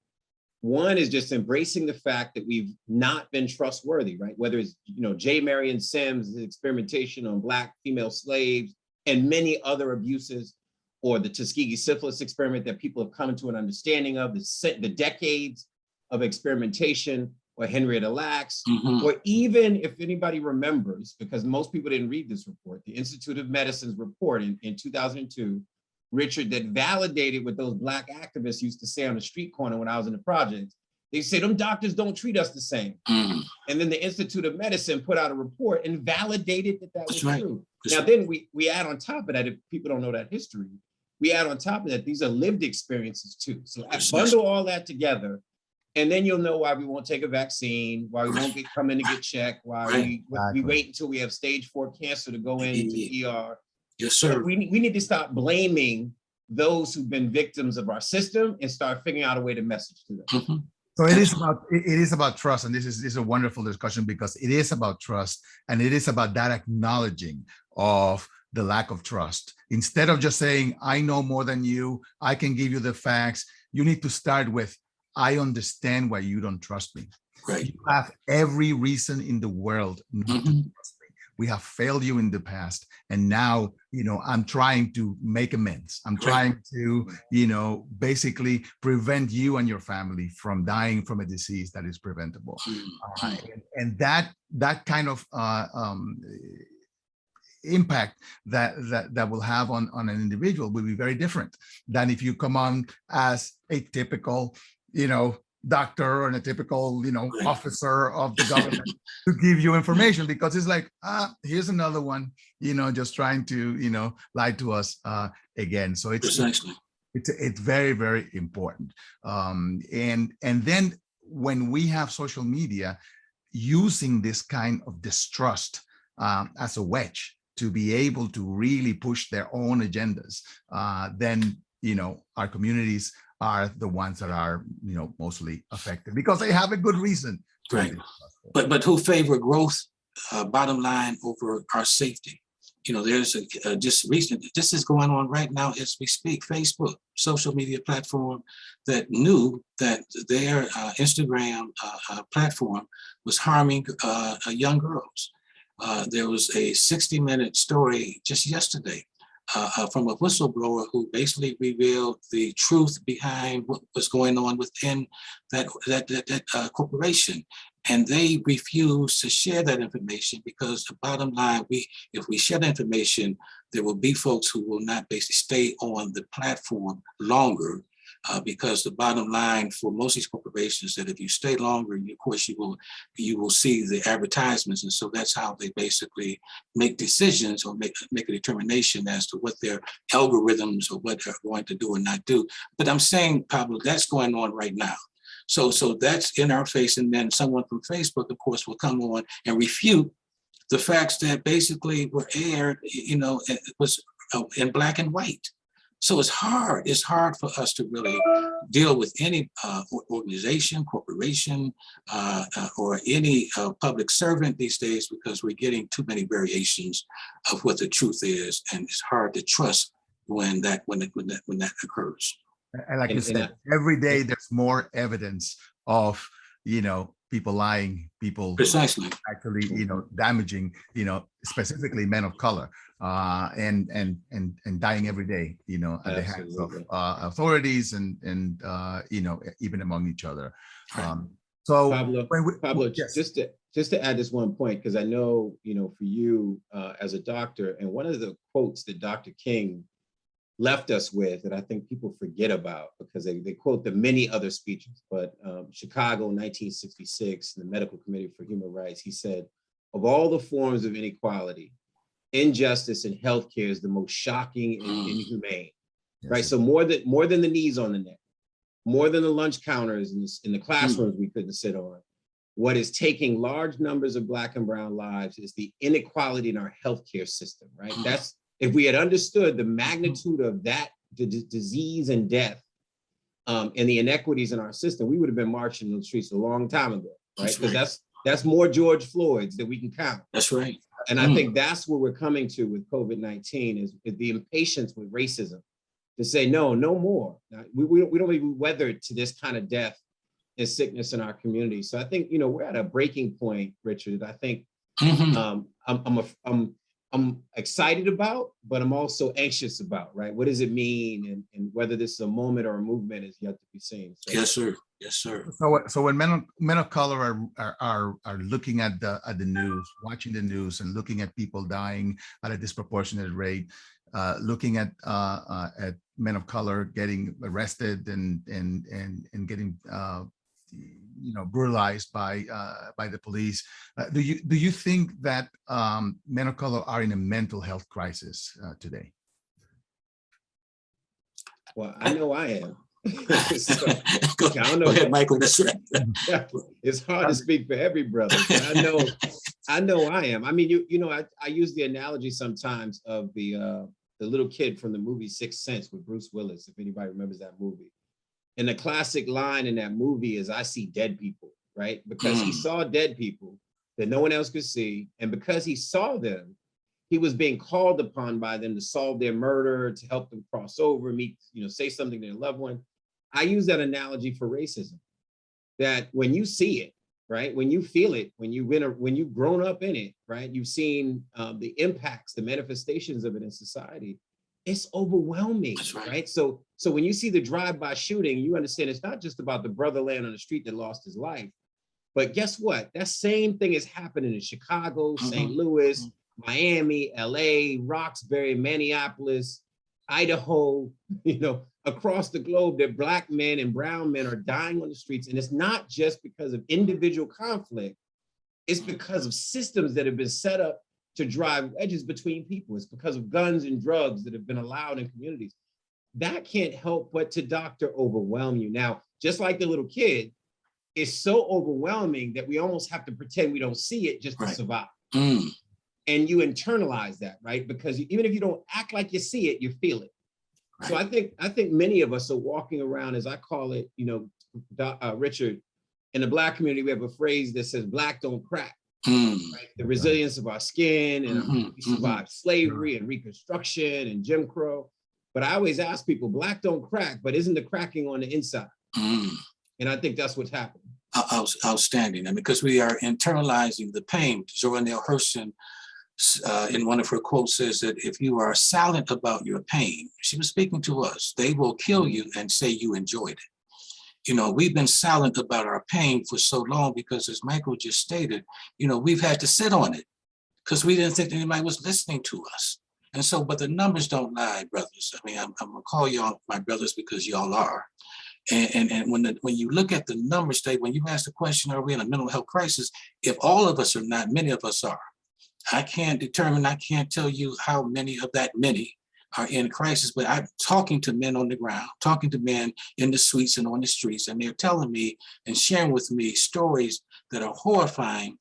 One is just embracing the fact that we've not been trustworthy, right? Whether it's, J. Marion Sims' experimentation on Black female slaves and many other abuses, or the Tuskegee syphilis experiment that people have come to an understanding of, the decades of experimentation, or Henrietta Lacks, or even if anybody remembers, because most people didn't read this report, the Institute of Medicine's report in 2002, Richard, that validated what those Black activists used to say on the street corner when I was in the project. They say, them doctors don't treat us the same. And then the Institute of Medicine put out a report and validated that was true. Now, then we add on top of that, if people don't know that history, we add on top of that, these are lived experiences too. So I bundle all that together, and then you'll know why we won't take a vaccine, why we won't come in to get checked, why we wait until we have stage 4 cancer to go into the ER. Yes, sir. We need to stop blaming those who've been victims of our system and start figuring out a way to message to them. So it is about trust, and this is a wonderful discussion because it is about trust, and it is about that acknowledging of the lack of trust. Instead of just saying, I know more than you, I can give you the facts, you need to start with, I understand why you don't trust me. Right. You have every reason in the world not to trust me. We have failed you in the past, and now, I'm trying to make amends. I'm trying to, basically prevent you and your family from dying from a disease that is preventable. And that kind of impact that will have on an individual will be very different than if you come on as a typical, doctor or a typical, officer of the government to give you information, because it's like, here's another one, just trying to, lie to us again. So it's very, very important. And then when we have social media using this kind of distrust as a wedge to be able to really push their own agendas, then, our communities are the ones that are, mostly affected because they have a good reason. Right. But who favor growth, bottom line, over our safety? There's this is going on right now as we speak. Facebook, social media platform that knew that their Instagram platform was harming young girls. There was a 60-minute story just yesterday from a whistleblower who basically revealed the truth behind what was going on within that corporation. And they refused to share that information because the bottom line, if we share the information, there will be folks who will not basically stay on the platform longer. Because the bottom line for most of these corporations that if you stay longer, of course you will see the advertisements, and so that's how they basically make decisions or make a determination as to what their algorithms or what they're going to do or not do. But I'm saying, Pablo, that's going on right now. So that's in our face, and then someone from Facebook, of course, will come on and refute the facts that basically were aired. It was in black and white. So it's hard for us to really deal with any organization, corporation, or any public servant these days because we're getting too many variations of what the truth is, and it's hard to trust when that occurs. And like you said, every day there's more evidence of people lying, people Precisely. actually, damaging, specifically men of color, and dying every day, at the hands of authorities and even among each other. So Pablo, yes. just to add this one point, because I know, for you as a doctor, and one of the quotes that Dr. King left us with that I think people forget about, because they quote the many other speeches, but Chicago, 1966, the Medical Committee for Human Rights, he said, of all the forms of inequality, injustice in healthcare is the most shocking and inhumane, yes. Right? So more than the knees on the neck, more than the lunch counters in the classrooms we couldn't sit on, what is taking large numbers of Black and brown lives is the inequality in our healthcare system, right? That's, if we had understood the magnitude of that, the disease and death, and the inequities in our system, we would have been marching in the streets a long time ago, right? Because that's more George Floyds that we can count. That's right. And I think that's where we're coming to with COVID-19 is the impatience with racism to say, no more. Now, we don't even weather to this kind of death and sickness in our community. So I think, we're at a breaking point, Richard. I think I'm excited about, but I'm also anxious about, right? What does it mean? And whether this is a moment or a movement is yet to be seen. So, yes, sir. Yes, sir. So when men of color are looking at the news, watching the news, and looking at people dying at a disproportionate rate, looking at men of color getting arrested and getting brutalized by the police, do you think that men of color are in a mental health crisis today? Well, I know I am. So, go ahead, Michael. That's right. It's hard to speak for every brother, but I know I am. I mean, I use the analogy sometimes of the little kid from the movie Sixth Sense with Bruce Willis, if anybody remembers that movie. And the classic line in that movie is, I see dead people, right? Because he saw dead people that no one else could see. And because he saw them, he was being called upon by them to solve their murder, to help them cross over, say something to their loved one. I use that analogy for racism, that when you see it, right? When you feel it, when you've grown up in it, right? You've seen the impacts, the manifestations of it in society. It's overwhelming, right? So when you see the drive-by shooting, you understand it's not just about the brother laying on the street that lost his life, but guess what? That same thing is happening in Chicago, St. Louis, Miami, LA, Roxbury, Minneapolis, Idaho, across the globe, that Black men and brown men are dying on the streets. And it's not just because of individual conflict, it's because of systems that have been set up to drive wedges between people. It's because of guns and drugs that have been allowed in communities. That can't help but to overwhelm you. Now, just like the little kid, it's so overwhelming that we almost have to pretend we don't see it just to survive. And you internalize that, right? Because even if you don't act like you see it, you feel it. Right. So I think many of us are walking around, as I call it, Richard, in the Black community, we have a phrase that says, Black don't crack. Right? The resilience of our skin, and we survived slavery and Reconstruction and Jim Crow. But I always ask people, Black don't crack, but isn't the cracking on the inside? And I think that's what's happening. Outstanding. I mean, because we are internalizing the pain. Zora Neale Hurston, in one of her quotes, says that if you are silent about your pain, she was speaking to us, they will kill you and say you enjoyed it. We've been silent about our pain for so long because, as Michael just stated, we've had to sit on it because we didn't think anybody was listening to us. And so, but the numbers don't lie, brothers. I mean, I'm gonna call y'all my brothers because y'all are. And when you look at the numbers, when you ask the question, are we in a mental health crisis? If all of us are not, many of us are. I can't tell you how many of that many are in crisis, but I'm talking to men on the ground, talking to men in the suites and on the streets, and they're telling me and sharing with me stories that are horrifying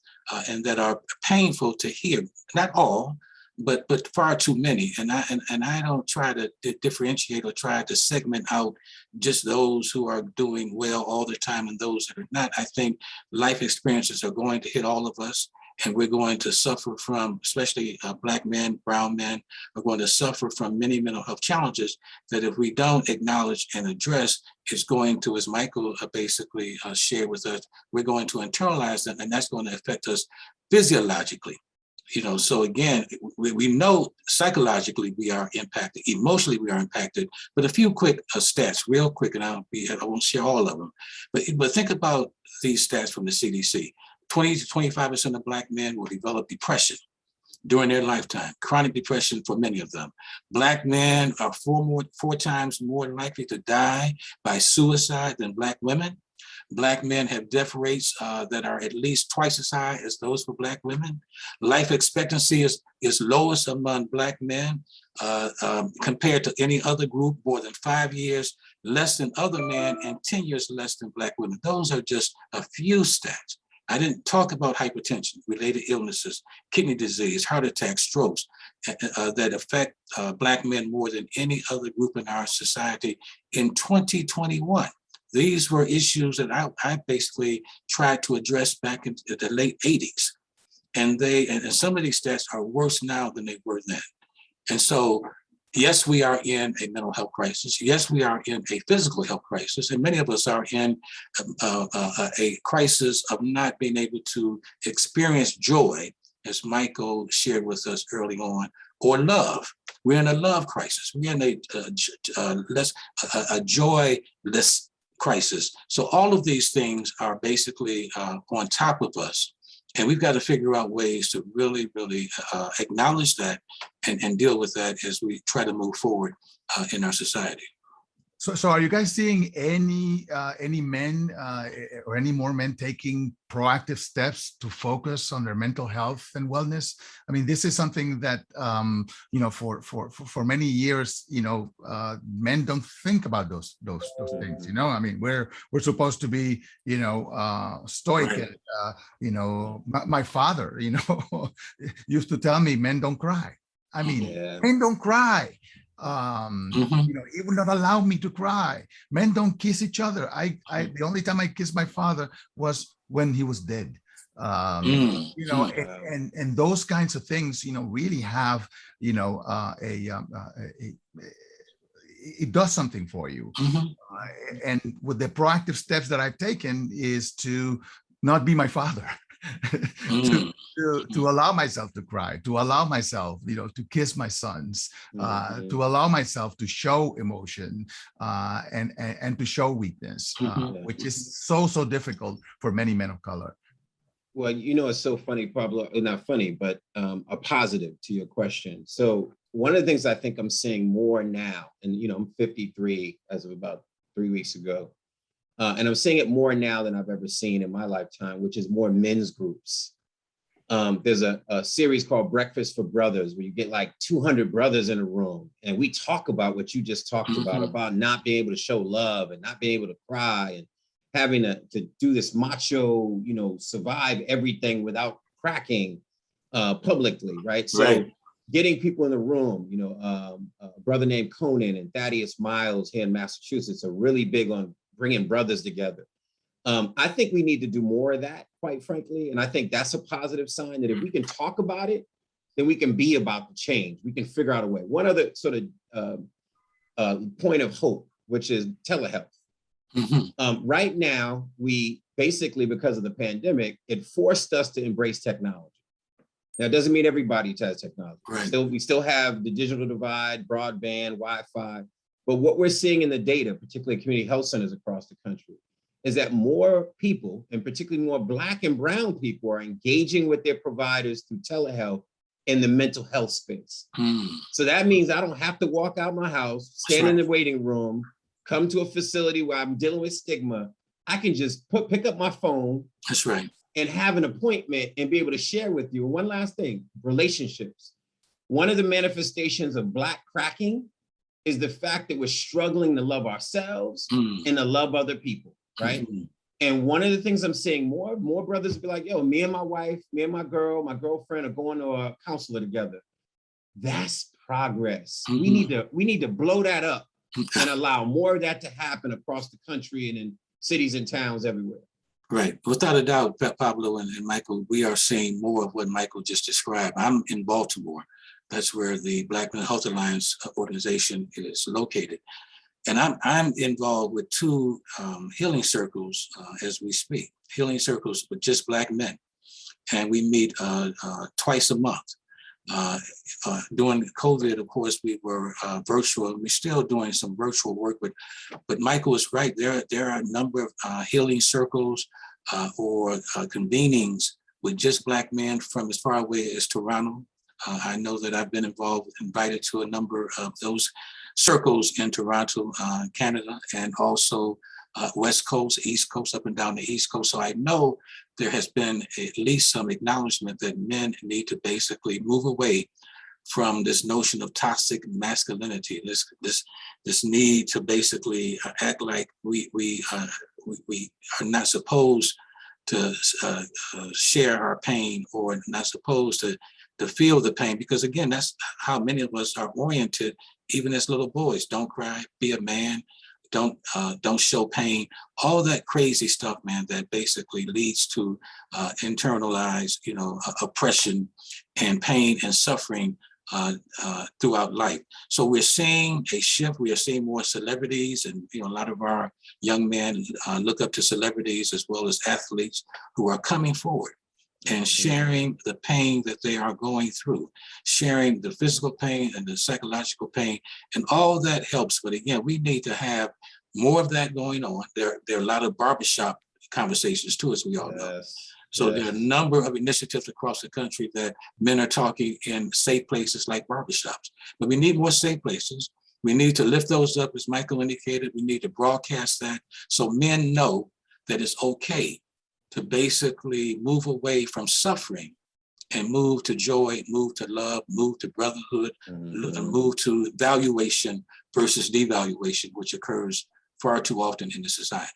and that are painful to hear. Not all, but far too many. And I don't try to differentiate or try to segment out just those who are doing well all the time and those that are not. I think life experiences are going to hit all of us. And we're going to suffer from, especially Black men, brown men, are going to suffer from many mental health challenges that if we don't acknowledge and address, is going to, as Michael basically shared with us, we're going to internalize them, and that's going to affect us physiologically. So again, we know psychologically we are impacted, emotionally we are impacted, but a few quick stats, real quick, and I won't share all of them, but think about these stats from the CDC. 20 to 25% of Black men will develop depression during their lifetime, chronic depression for many of them. Black men are four times more likely to die by suicide than Black women. Black men have death rates that are at least twice as high as those for Black women. Life expectancy is lowest among Black men compared to any other group, more than 5 years less than other men and 10 years less than Black women. Those are just a few stats. I didn't talk about hypertension, related illnesses, kidney disease, heart attacks, strokes that affect Black men more than any other group in our society in 2021. These were issues that I basically tried to address back in the late 80s. And some of these stats are worse now than they were then. And so, yes, we are in a mental health crisis. Yes, we are in a physical health crisis. And many of us are in a crisis of not being able to experience joy, as Michael shared with us early on, or love. We're in a love crisis. We're in a joyless crisis. So all of these things are basically on top of us. And we've got to figure out ways to really, really acknowledge that and deal with that as we try to move forward in our society. So are you guys seeing any men or any more men taking proactive steps to focus on their mental health and wellness? I mean, this is something that for many years, men don't think about those things. I mean, we're supposed to be stoic. Right. And, my father used to tell me, men don't cry. I mean, men don't cry. He would not allow me to cry. Men don't kiss each other. The only time I kissed my father was when he was dead. And those kinds of things, really have, it does something for you. And with the proactive steps that I've taken is to not be my father. to allow myself to cry, to allow myself, to kiss my sons, to allow myself to show emotion and to show weakness, which is so difficult for many men of color. Well, it's so funny, Pablo, not funny, but a positive to your question. So one of the things I think I'm seeing more now, and I'm 53 as of about 3 weeks ago. And I'm seeing it more now than I've ever seen in my lifetime, which is more men's groups. There's a series called Breakfast for Brothers, where you get like 200 brothers in a room. And we talk about what you just talked about not being able to show love and not being able to cry and having to do this macho, survive everything without cracking publicly, right? So getting people in the room, a brother named Conan and Thaddeus Miles here in Massachusetts are really big on bringing brothers together. I think we need to do more of that, quite frankly. And I think that's a positive sign that if we can talk about it, then we can be about the change. We can figure out a way. One other sort of point of hope, which is telehealth. Right now, we basically, because of the pandemic, it forced us to embrace technology. Now, it doesn't mean everybody has technology. Right. We still have the digital divide, broadband, Wi-Fi. But what we're seeing in the data, particularly community health centers across the country, is that more people, and particularly more Black and brown people, are engaging with their providers through telehealth in the mental health space. So that means I don't have to walk out my house, stand in the waiting room, come to a facility where I'm dealing with stigma. I can just pick up my phone. That's right. And have an appointment and be able to share with you. One last thing, relationships. One of the manifestations of Black cracking is the fact that we're struggling to love ourselves and to love other people, right? And one of the things I'm seeing more brothers be like, yo, me and my wife, me and my girlfriend are going to a counselor together. That's progress. We need to blow that up and allow more of that to happen across the country and in cities and towns everywhere. Right. Without a doubt, Pablo and Michael, we are seeing more of what Michael just described. I'm in Baltimore. That's where the Black Mental Health Alliance organization is located. And I'm involved with two healing circles as we speak, healing circles with just Black men. And we meet twice a month. During COVID, of course, we were virtual. We're still doing some virtual work, but Michael is right. There are a number of healing circles or convenings with just Black men from as far away as Toronto. I know that I've been invited to a number of those circles in Toronto, Canada, and also West Coast, East Coast, up and down the East Coast. So I know there has been at least some acknowledgement that men need to basically move away from this notion of toxic masculinity, this need to basically act like we are not supposed to share our pain or not supposed to feel the pain, because again, that's how many of us are oriented, even as little boys. Don't cry, be a man, don't show pain, all that crazy stuff, man, that basically leads to internalized, oppression and pain and suffering throughout life. So we're seeing a shift. We are seeing more celebrities, and a lot of our young men look up to celebrities as well as athletes who are coming forward and sharing the pain that they are going through, sharing the physical pain and the psychological pain, and all that helps. But again, we need to have more of that going on. There are a lot of barbershop conversations too, as we all know. So there are a number of initiatives across the country that men are talking in safe places like barbershops. But we need more safe places. We need to lift those up, as Michael indicated. We need to broadcast that so men know that it's okay to basically move away from suffering and move to joy, move to love, move to brotherhood, and move to valuation versus devaluation, which occurs far too often in the society.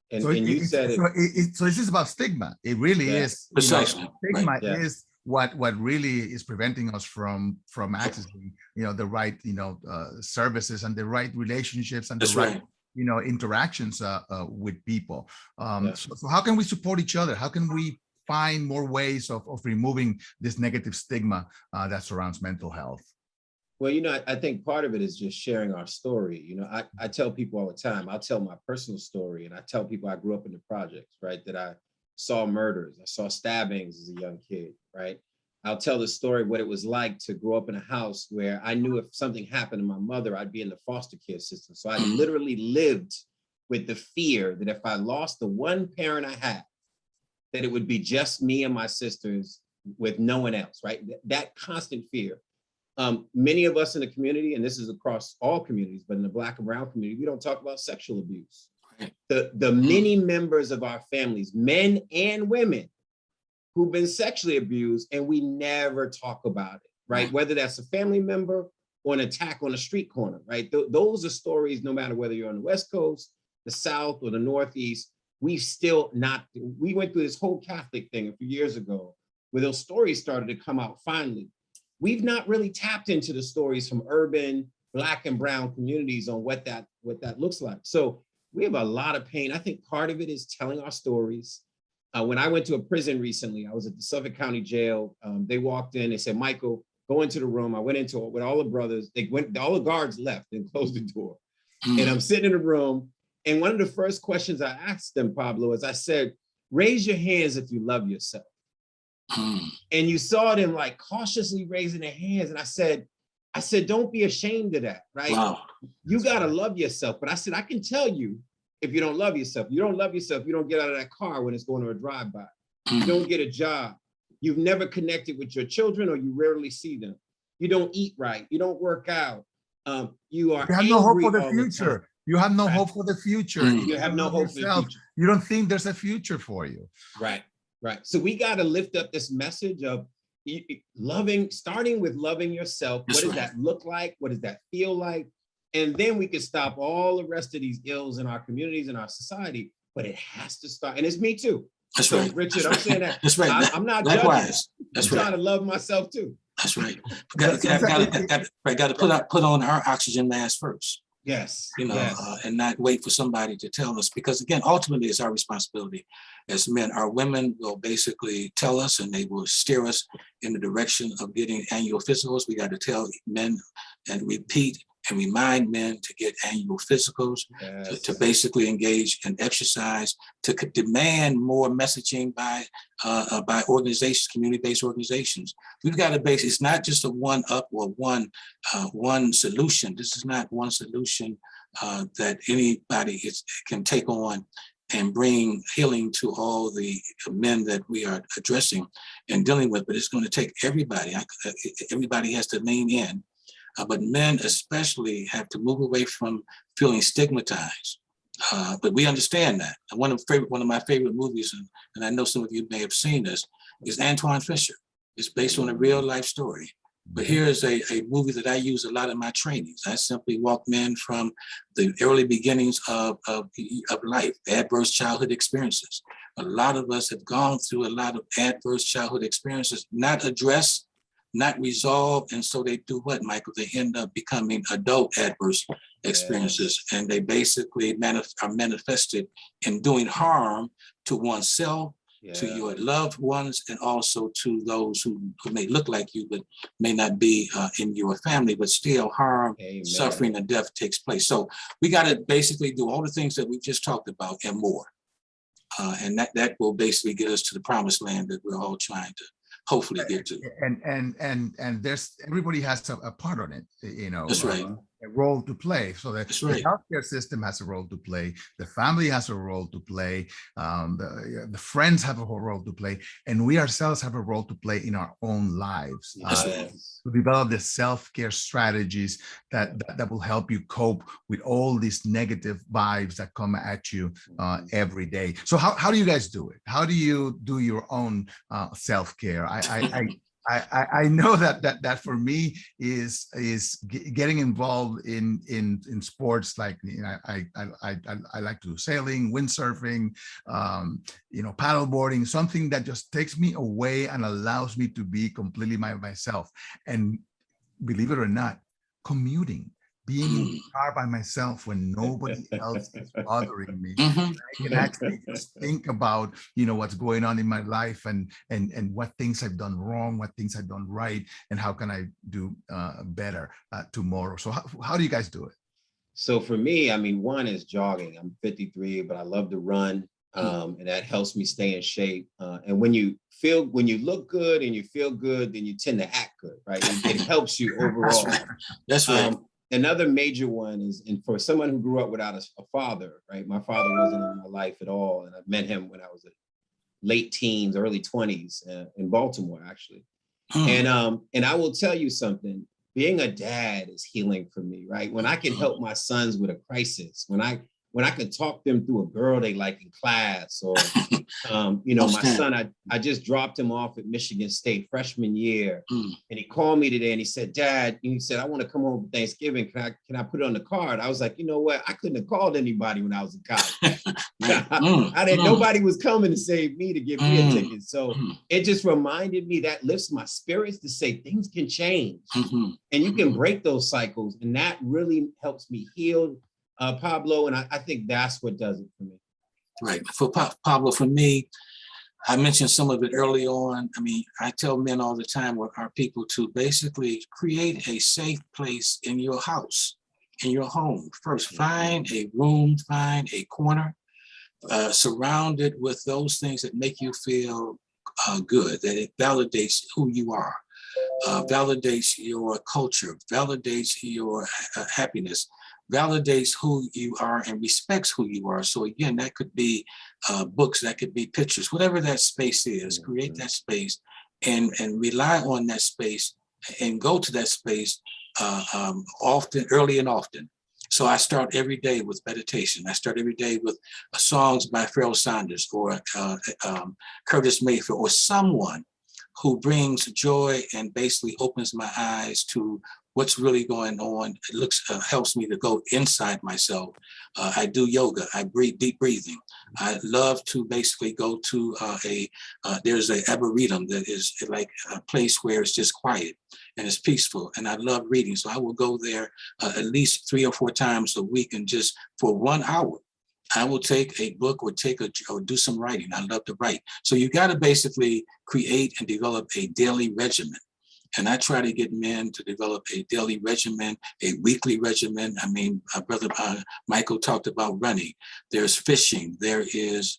And, So, and you said it. so this is about stigma. It really is. Precisely. Stigma Right. is what really is preventing us from accessing, the right, services and the right relationships and That's the right, right. interactions with people. So how can we support each other? How can we find more ways of removing this negative stigma that surrounds mental health? Well, I think part of it is just sharing our story. I tell people all the time, I'll tell my personal story, and I tell people I grew up in the projects, right? That I saw murders, I saw stabbings as a young kid, right? I'll tell the story of what it was like to grow up in a house where I knew if something happened to my mother, I'd be in the foster care system. So I literally lived with the fear that if I lost the one parent I had, that it would be just me and my sisters with no one else, right? That constant fear. Many of us in the community, and this is across all communities, but in the Black and brown community, we don't talk about sexual abuse. The many members of our families, men and women, who've been sexually abused, and we never talk about it, right? Whether that's a family member or an attack on a street corner, right? Those are stories, no matter whether you're on the West Coast, the South, or the Northeast. We went through this whole Catholic thing a few years ago, where those stories started to come out finally. We've not really tapped into the stories from urban Black and brown communities on what that looks like. So we have a lot of pain. I think part of it is telling our stories. When I went to a prison recently, I was at the Suffolk County Jail. They walked in, they said, "Michael, go into the room." I went into it with all the brothers. All the guards left and closed the door. And I'm sitting in the room. And one of the first questions I asked them, Pablo, is I said, "Raise your hands if you love yourself." And you saw them like cautiously raising their hands. And I said, "Don't be ashamed of that, right? Wow. You got to love yourself." But I said, "I can tell you, if you don't love yourself, you don't love yourself, you don't get out of that car when it's going to a drive-by. You don't get a job. You've never connected with your children, or you rarely see them. You don't eat right. You don't work out. You have no hope for the future. You have no hope for the future. You have no hope for the future. You don't think there's a future for you." Right. So we got to lift up this message of starting with loving yourself. What does that look like? What does that feel like? And then we can stop all the rest of these ills in our communities and our society. But it has to start. And it's me too. That's so, right. Richard, I'm saying that. That's right. I'm not Likewise. judging. That's I'm right. trying to love myself too. That's right. Got to put on our oxygen mask first. Yes. You know, Yes. and not wait for somebody to tell us, because again, ultimately it's our responsibility as men. Our women will basically tell us, and they will steer us in the direction of getting annual physicals. We got to tell men and repeat and remind men to get annual physicals, Yes. to basically engage in exercise, to demand more messaging by organizations, community-based organizations. We've got to base, it's not just a one up or one solution. This is not one solution that anybody can take on and bring healing to all the men that we are addressing and dealing with, but it's going to take everybody. Everybody has to lean in. But men especially have to move away from feeling stigmatized. But we understand that. And one of my favorite movies, and I know some of you may have seen this, is Antoine Fisher. It's based on a real life story. But here is a movie that I use a lot in my trainings. I simply walk men from the early beginnings of life, adverse childhood experiences. A lot of us have gone through a lot of adverse childhood experiences, not addressed, not resolved, and so they do what, Michael? They end up becoming adult adverse experiences, yes. And they basically are manifested in doing harm to oneself, to your loved ones, and also to those who may look like you, but may not be in your family, but still harm, Amen. Suffering, and death takes place. So we got to basically do all the things that we just talked about and more. And that will basically get us to the promised land that we're all trying to hopefully get to. And there's, everybody has a part on it, you know. That's right. A role to play. So the healthcare system has a role to play. The family has a role to play. The friends have a whole role to play, and we ourselves have a role to play in our own lives. To develop the self-care strategies that will help you cope with all these negative vibes that come at you every day. So how do you guys do it? How do you do your own self-care? I know that for me is getting involved in sports, like, you know, I like to do sailing, windsurfing, you know, paddleboarding, something that just takes me away and allows me to be completely myself. And believe it or not, commuting, being in the car by myself when nobody else is bothering me. I can actually just think about, you know, what's going on in my life and what things I've done wrong, what things I've done right, and how can I do better tomorrow. So how do you guys do it? So for me, I mean, one is jogging. I'm 53, but I love to run. And that helps me stay in shape. And when you look good and you feel good, then you tend to act good, right? It helps you overall. That's right. Another major one is, and for someone who grew up without a father, right? My father wasn't in my life at all. And I met him when I was late teens, early 20s in Baltimore, actually. And I will tell you something, being a dad is healing for me, right? When I can help my sons with a crisis, when I can talk them through a girl they like in class, or, you know, my son, I just dropped him off at Michigan State freshman year, and he called me today and he said, Dad, he said, I want to come home for Thanksgiving. Can I put it on the card? I was like, you know what? I couldn't have called anybody when I was in college. Nobody was coming to save me, to give me a ticket. So it just reminded me, that lifts my spirits to say things can change and you can break those cycles. And that really helps me heal, Pablo, and I think that's what does it for me. Right. For Pablo, for me, I mentioned some of it early on. I mean, I tell men all the time with our people to basically create a safe place in your house, in your home. First, find a room, find a corner, surrounded with those things that make you feel good, that it validates who you are, validates your culture, validates your happiness, validates who you are and respects who you are. So again, that could be books, that could be pictures, whatever that space is, create that space and rely on that space and go to that space often, early and often. So I start every day with meditation. I start every day with songs by Pharoah Sanders or Curtis Mayfield, or someone who brings joy and basically opens my eyes to what's really going on. It helps me to go inside myself. I do yoga. I breathe deep breathing. I love to basically go to there's a arboretum that is like a place where it's just quiet and it's peaceful. And I love reading. So I will go there at least 3 or 4 times a week, and just for 1 hour, I will take a book or do some writing. I love to write. So you got to basically create and develop a daily regimen. And I try to get men to develop a daily regimen, a weekly regimen. I mean, Brother Michael talked about running. There's fishing. There's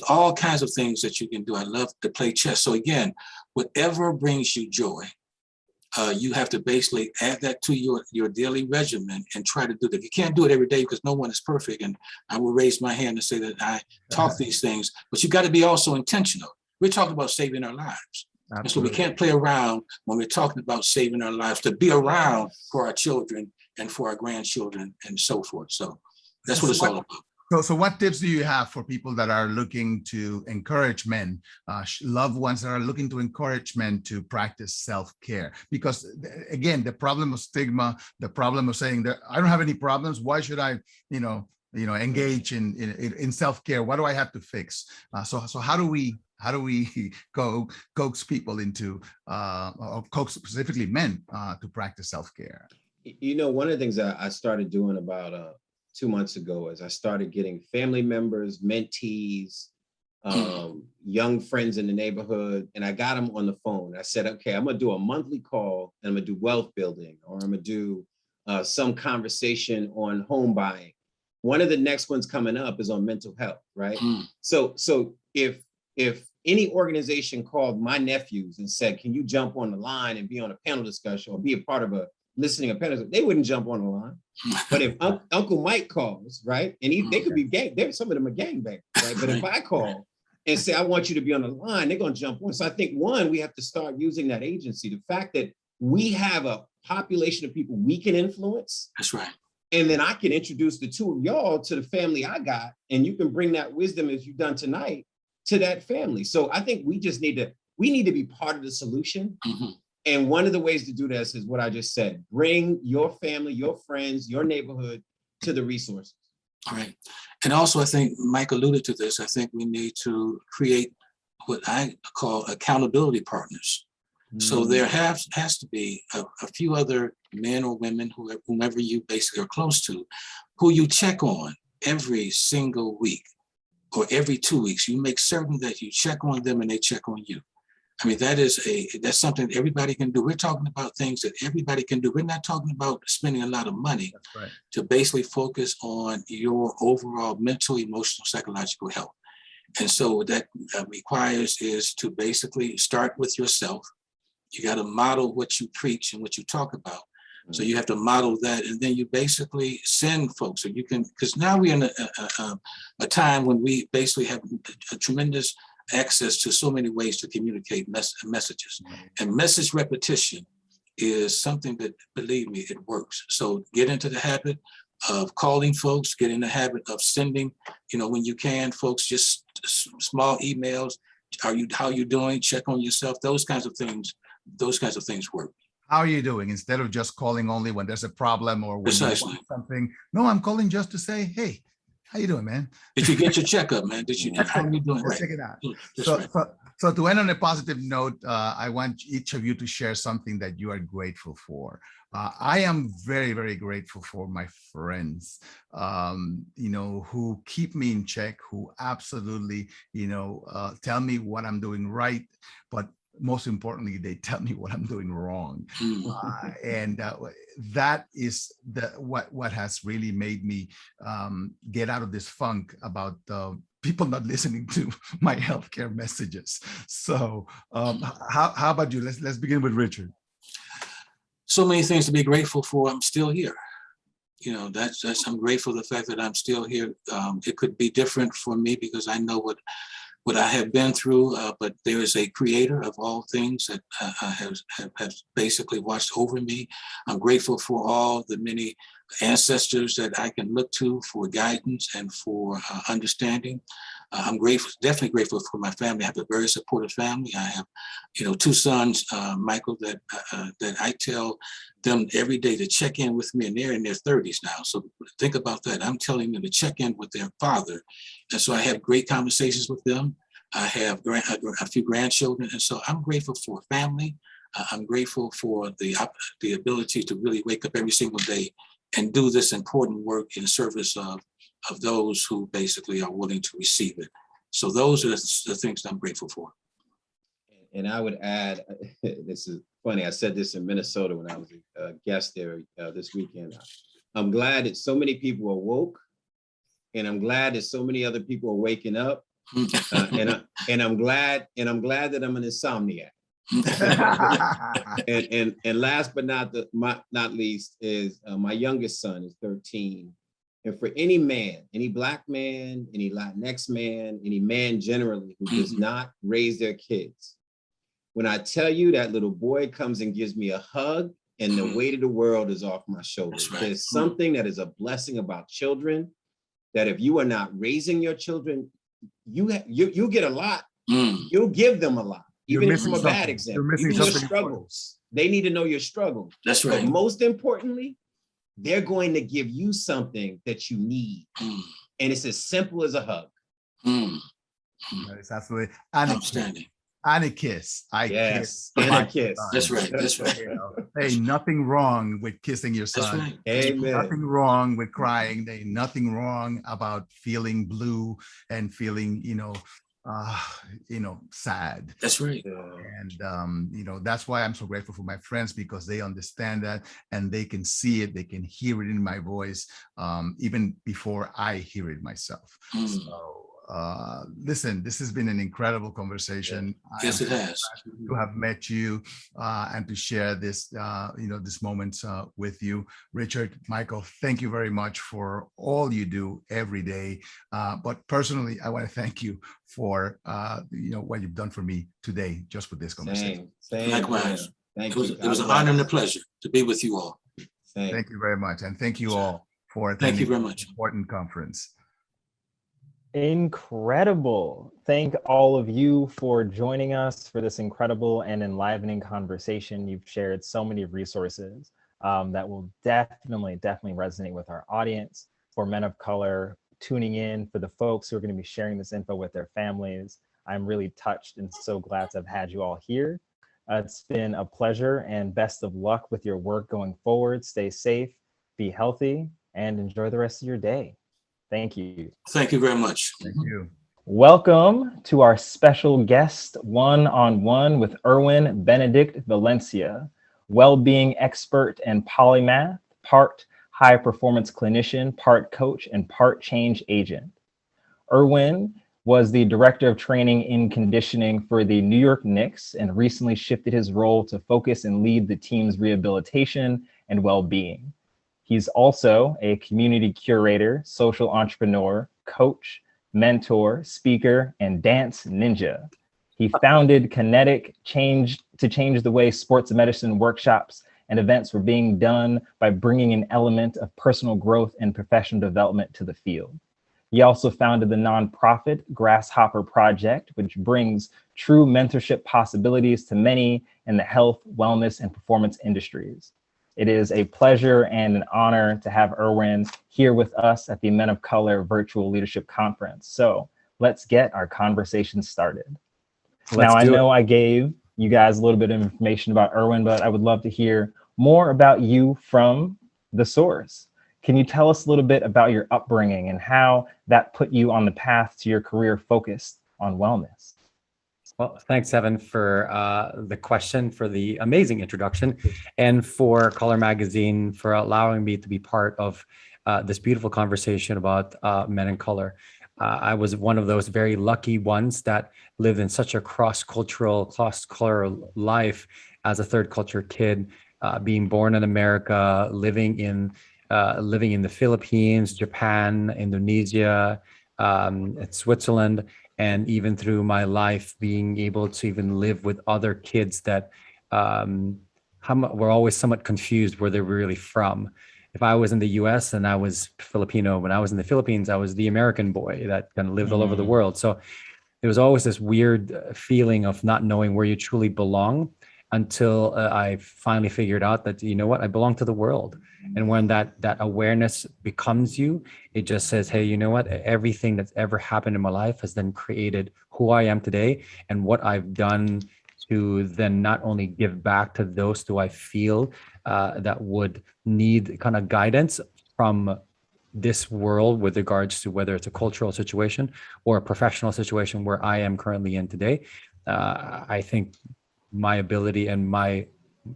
all kinds of things that you can do. I love to play chess. So again, whatever brings you joy, you have to basically add that to your daily regimen and try to do that. You can't do it every day because no one is perfect. And I will raise my hand and say that I talk these things, but you got to be also intentional. We're talking about saving our lives. And so we can't play around when we're talking about saving our lives, to be around for our children and for our grandchildren and so forth. So that's what it's all about. So what tips do you have for people that are looking to encourage men, loved ones that are looking to encourage men to practice self-care? Because again, the problem of stigma, the problem of saying that I don't have any problems, why should I, engage in self-care? What do I have to fix? So how do we coax people into, or coax specifically men to practice self-care? One of the things that I started doing about 2 months ago is I started getting family members, mentees, young friends in the neighborhood, and I got them on the phone. I said, okay, I'm gonna do a monthly call, and I'm gonna do wealth building, or I'm gonna do some conversation on home buying. One of the next ones coming up is on mental health, right? So if any organization called my nephews and said, can you jump on the line and be on a panel discussion or be a part of a listening panel, they wouldn't jump on the line. But if Uncle Mike calls, right, and they could be some of them are gangbangers, right? But if I call and say, I want you to be on the line, they're gonna jump on. So I think, one, we have to start using that agency. The fact that we have a population of people we can influence. That's right. And then I can introduce the two of y'all to the family I got, and you can bring that wisdom, as you've done tonight, to that family. So I think we need to be part of the solution. And one of the ways to do this is what I just said: bring your family, your friends, your neighborhood to the resources. All right. And also, I think Mike alluded to this. I think we need to create what I call accountability partners. So there has to be a few other men or women, whomever you basically are close to, who you check on every single week or every 2 weeks. You make certain that you check on them and they check on you. I mean, that's something everybody can do. We're talking about things that everybody can do. We're not talking about spending a lot of money to basically focus on your overall mental, emotional, psychological health. And so what that requires is to basically start with yourself. You got to model what you preach and what you talk about. So you have to model that, and then you basically send folks. So you can, because now we're in a time when we basically have a tremendous access to so many ways to communicate messages. And message repetition is something that, believe me, it works. So get into the habit of calling folks, get in the habit of sending, when you can, folks, just small emails. How you doing? Check on yourself. Those kinds of things work. How are you doing? Instead of just calling only when there's a problem or when you want something. No, I'm calling just to say, hey, how you doing, man? Did you get your checkup, man? How are you doing? Let's check it out. So to end on a positive note, I want each of you to share something that you are grateful for. I am very, very grateful for my friends, who keep me in check, who absolutely, tell me what I'm doing right, but most importantly, they tell me what I'm doing wrong. And that is what has really made me get out of this funk about people not listening to my healthcare messages. So how about you? Let's begin with Richard. So many things to be grateful for. I'm still here. I'm grateful for the fact that I'm still here. It could be different for me because I know what I have been through, but there is a creator of all things that has basically watched over me. I'm grateful for all the many ancestors that I can look to for guidance and for understanding. I'm grateful, definitely grateful for my family. I have a very supportive family. I have, 2 sons, Michael, that I tell them every day to check in with me, and they're in their 30s now. So think about that. I'm telling them to check in with their father. And so I have great conversations with them. I have a few grandchildren. And so I'm grateful for family. I'm grateful for the ability to really wake up every single day and do this important work in service of those who basically are willing to receive it. So those are the things that I'm grateful for. And I would add, this is funny, I said this in Minnesota when I was a guest there this weekend. I'm glad that so many people are woke, and I'm glad that so many other people are waking up. And I'm glad that I'm an insomniac. and last but not least is my youngest son is 13. And for any man, any Black man, any Latinx man, any man generally who does not raise their kids, when I tell you that little boy comes and gives me a hug and the weight of the world is off my shoulders. Right. There's something that is a blessing about children, that if you are not raising your children, you get a lot. You'll give them a lot, even if from a bad example. Even your struggles. They need to know your struggle. That's right. But most importantly, they're going to give you something that you need. And it's as simple as a hug. That is absolutely outstanding. And a kiss. Kiss. And a kiss. That's right. That's right. Hey, nothing wrong with kissing your son. That's right. Amen. Nothing wrong with crying. There's nothing wrong about feeling blue and feeling, sad. That's right. And that's why I'm so grateful for my friends, because they understand that and they can see it, they can hear it in my voice, even before I hear it myself. So listen, this has been an incredible conversation. Yes, it has. To have met you and to share this, this moment with you. Richard, Michael, thank you very much for all you do every day. But personally, I want to thank you for what you've done for me today, just with this conversation. Same. Likewise. Thank you. It was an honor and a pleasure to be with you all. Thank you very much, and thank you all for attending. Thank you very much. Important conference. Incredible. Thank all of you for joining us for this incredible and enlivening conversation. You've shared so many resources that will definitely resonate with our audience. For men of color tuning in, for the folks who are going to be sharing this info with their families, I'm really touched and so glad to have had you all here. It's been a pleasure, and best of luck with your work going forward. Stay safe, be healthy, and enjoy the rest of your day. Thank you. Thank you very much. Thank you. Welcome to our special guest one-on-one with Erwin Benedict Valencia, well-being expert and polymath, part high-performance clinician, part coach, and part change agent. Erwin was the director of training in conditioning for the New York Knicks and recently shifted his role to focus and lead the team's rehabilitation and well-being. He's also a community curator, social entrepreneur, coach, mentor, speaker, and dance ninja. He founded Kinetic to change the way sports medicine workshops and events were being done by bringing an element of personal growth and professional development to the field. He also founded the nonprofit Grasshopper Project, which brings true mentorship possibilities to many in the health, wellness, and performance industries. It is a pleasure and an honor to have Erwin here with us at the Men of Color Virtual Leadership Conference. So let's get our conversation started. Now, I know I gave you guys a little bit of information about Erwin, but I would love to hear more about you from the source. Can you tell us a little bit about your upbringing and how that put you on the path to your career focused on wellness? Well, thanks, Evan, for the question, for the amazing introduction, and for Color Magazine for allowing me to be part of this beautiful conversation about men in color. I was one of those very lucky ones that lived in such a cross-cultural, cross-color life as a third culture kid, being born in America, living in the Philippines, Japan, Indonesia, Switzerland, and even through my life, being able to even live with other kids that were always somewhat confused where they were really from. if I was in the US and I was Filipino, when I was in the Philippines, I was the American boy that kind of lived all over the world. So there was always this weird feeling of not knowing where you truly belong until I finally figured out that, you know what, I belong to the world. And when that awareness becomes you, it just says, hey, you know what, everything that's ever happened in my life has then created who I am today, and what I've done to then not only give back to those who I feel that would need kind of guidance from this world with regards to whether it's a cultural situation or a professional situation where I am currently in today. I think my ability and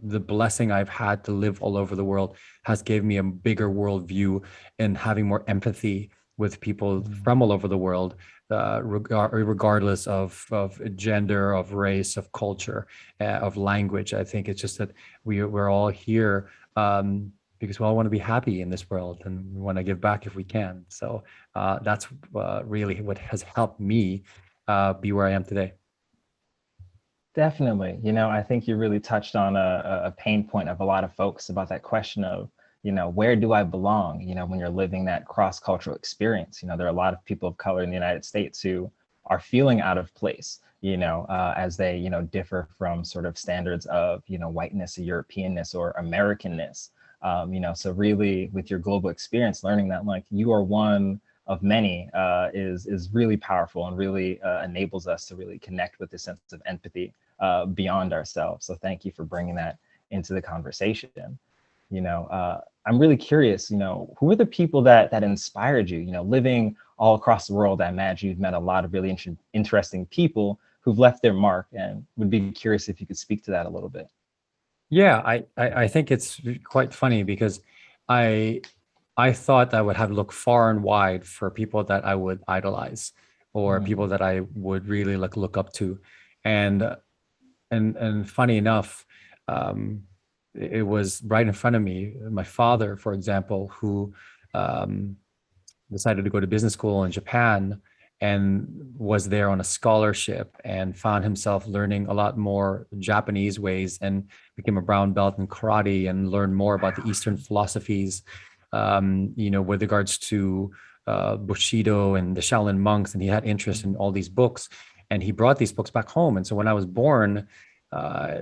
the blessing I've had to live all over the world has given me a bigger worldview and having more empathy with people from all over the world, regardless of gender, of race, of culture, of language. I think it's just that we're all here because we all want to be happy in this world, and we want to give back if we can. So that's really what has helped me be where I am today. Definitely. I think you really touched on a pain point of a lot of folks about that question of, where do I belong? When you're living that cross-cultural experience, there are a lot of people of color in the United States who are feeling out of place, as they, differ from sort of standards of, whiteness or Europeanness or Americanness. So really with your global experience, learning that like you are one of many is really powerful and really enables us to really connect with this sense of empathy beyond ourselves. So thank you for bringing that into the conversation. I'm really curious, who are the people that inspired you, living all across the world? I imagine you've met a lot of really interesting people who've left their mark, and would be curious if you could speak to that a little bit. Yeah, I think it's quite funny because I thought I would have to look far and wide for people that I would idolize or people that I would really look up to. And funny enough, it was right in front of me. My father, for example, who decided to go to business school in Japan and was there on a scholarship and found himself learning a lot more Japanese ways and became a brown belt in karate and learned more about the Eastern philosophies, with regards to Bushido and the Shaolin monks. And he had interest in all these books, and he brought these books back home. And so when I was born,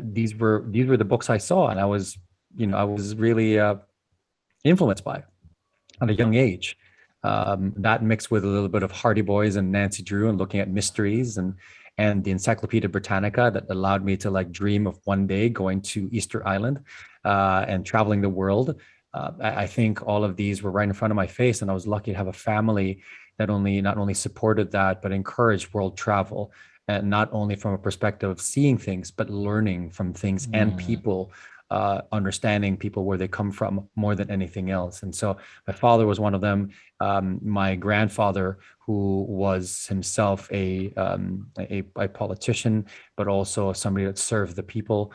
these were the books I saw, and I was really influenced by at a young age. That mixed with a little bit of Hardy Boys and Nancy Drew and looking at mysteries and the Encyclopedia Britannica that allowed me to dream of one day going to Easter Island and traveling the world. I think all of these were right in front of my face, and I was lucky to have a family that not only supported that, but encouraged world travel, and not only from a perspective of seeing things, but learning from things and people, understanding people where they come from more than anything else. And so my father was one of them. My grandfather, who was himself a politician, but also somebody that served the people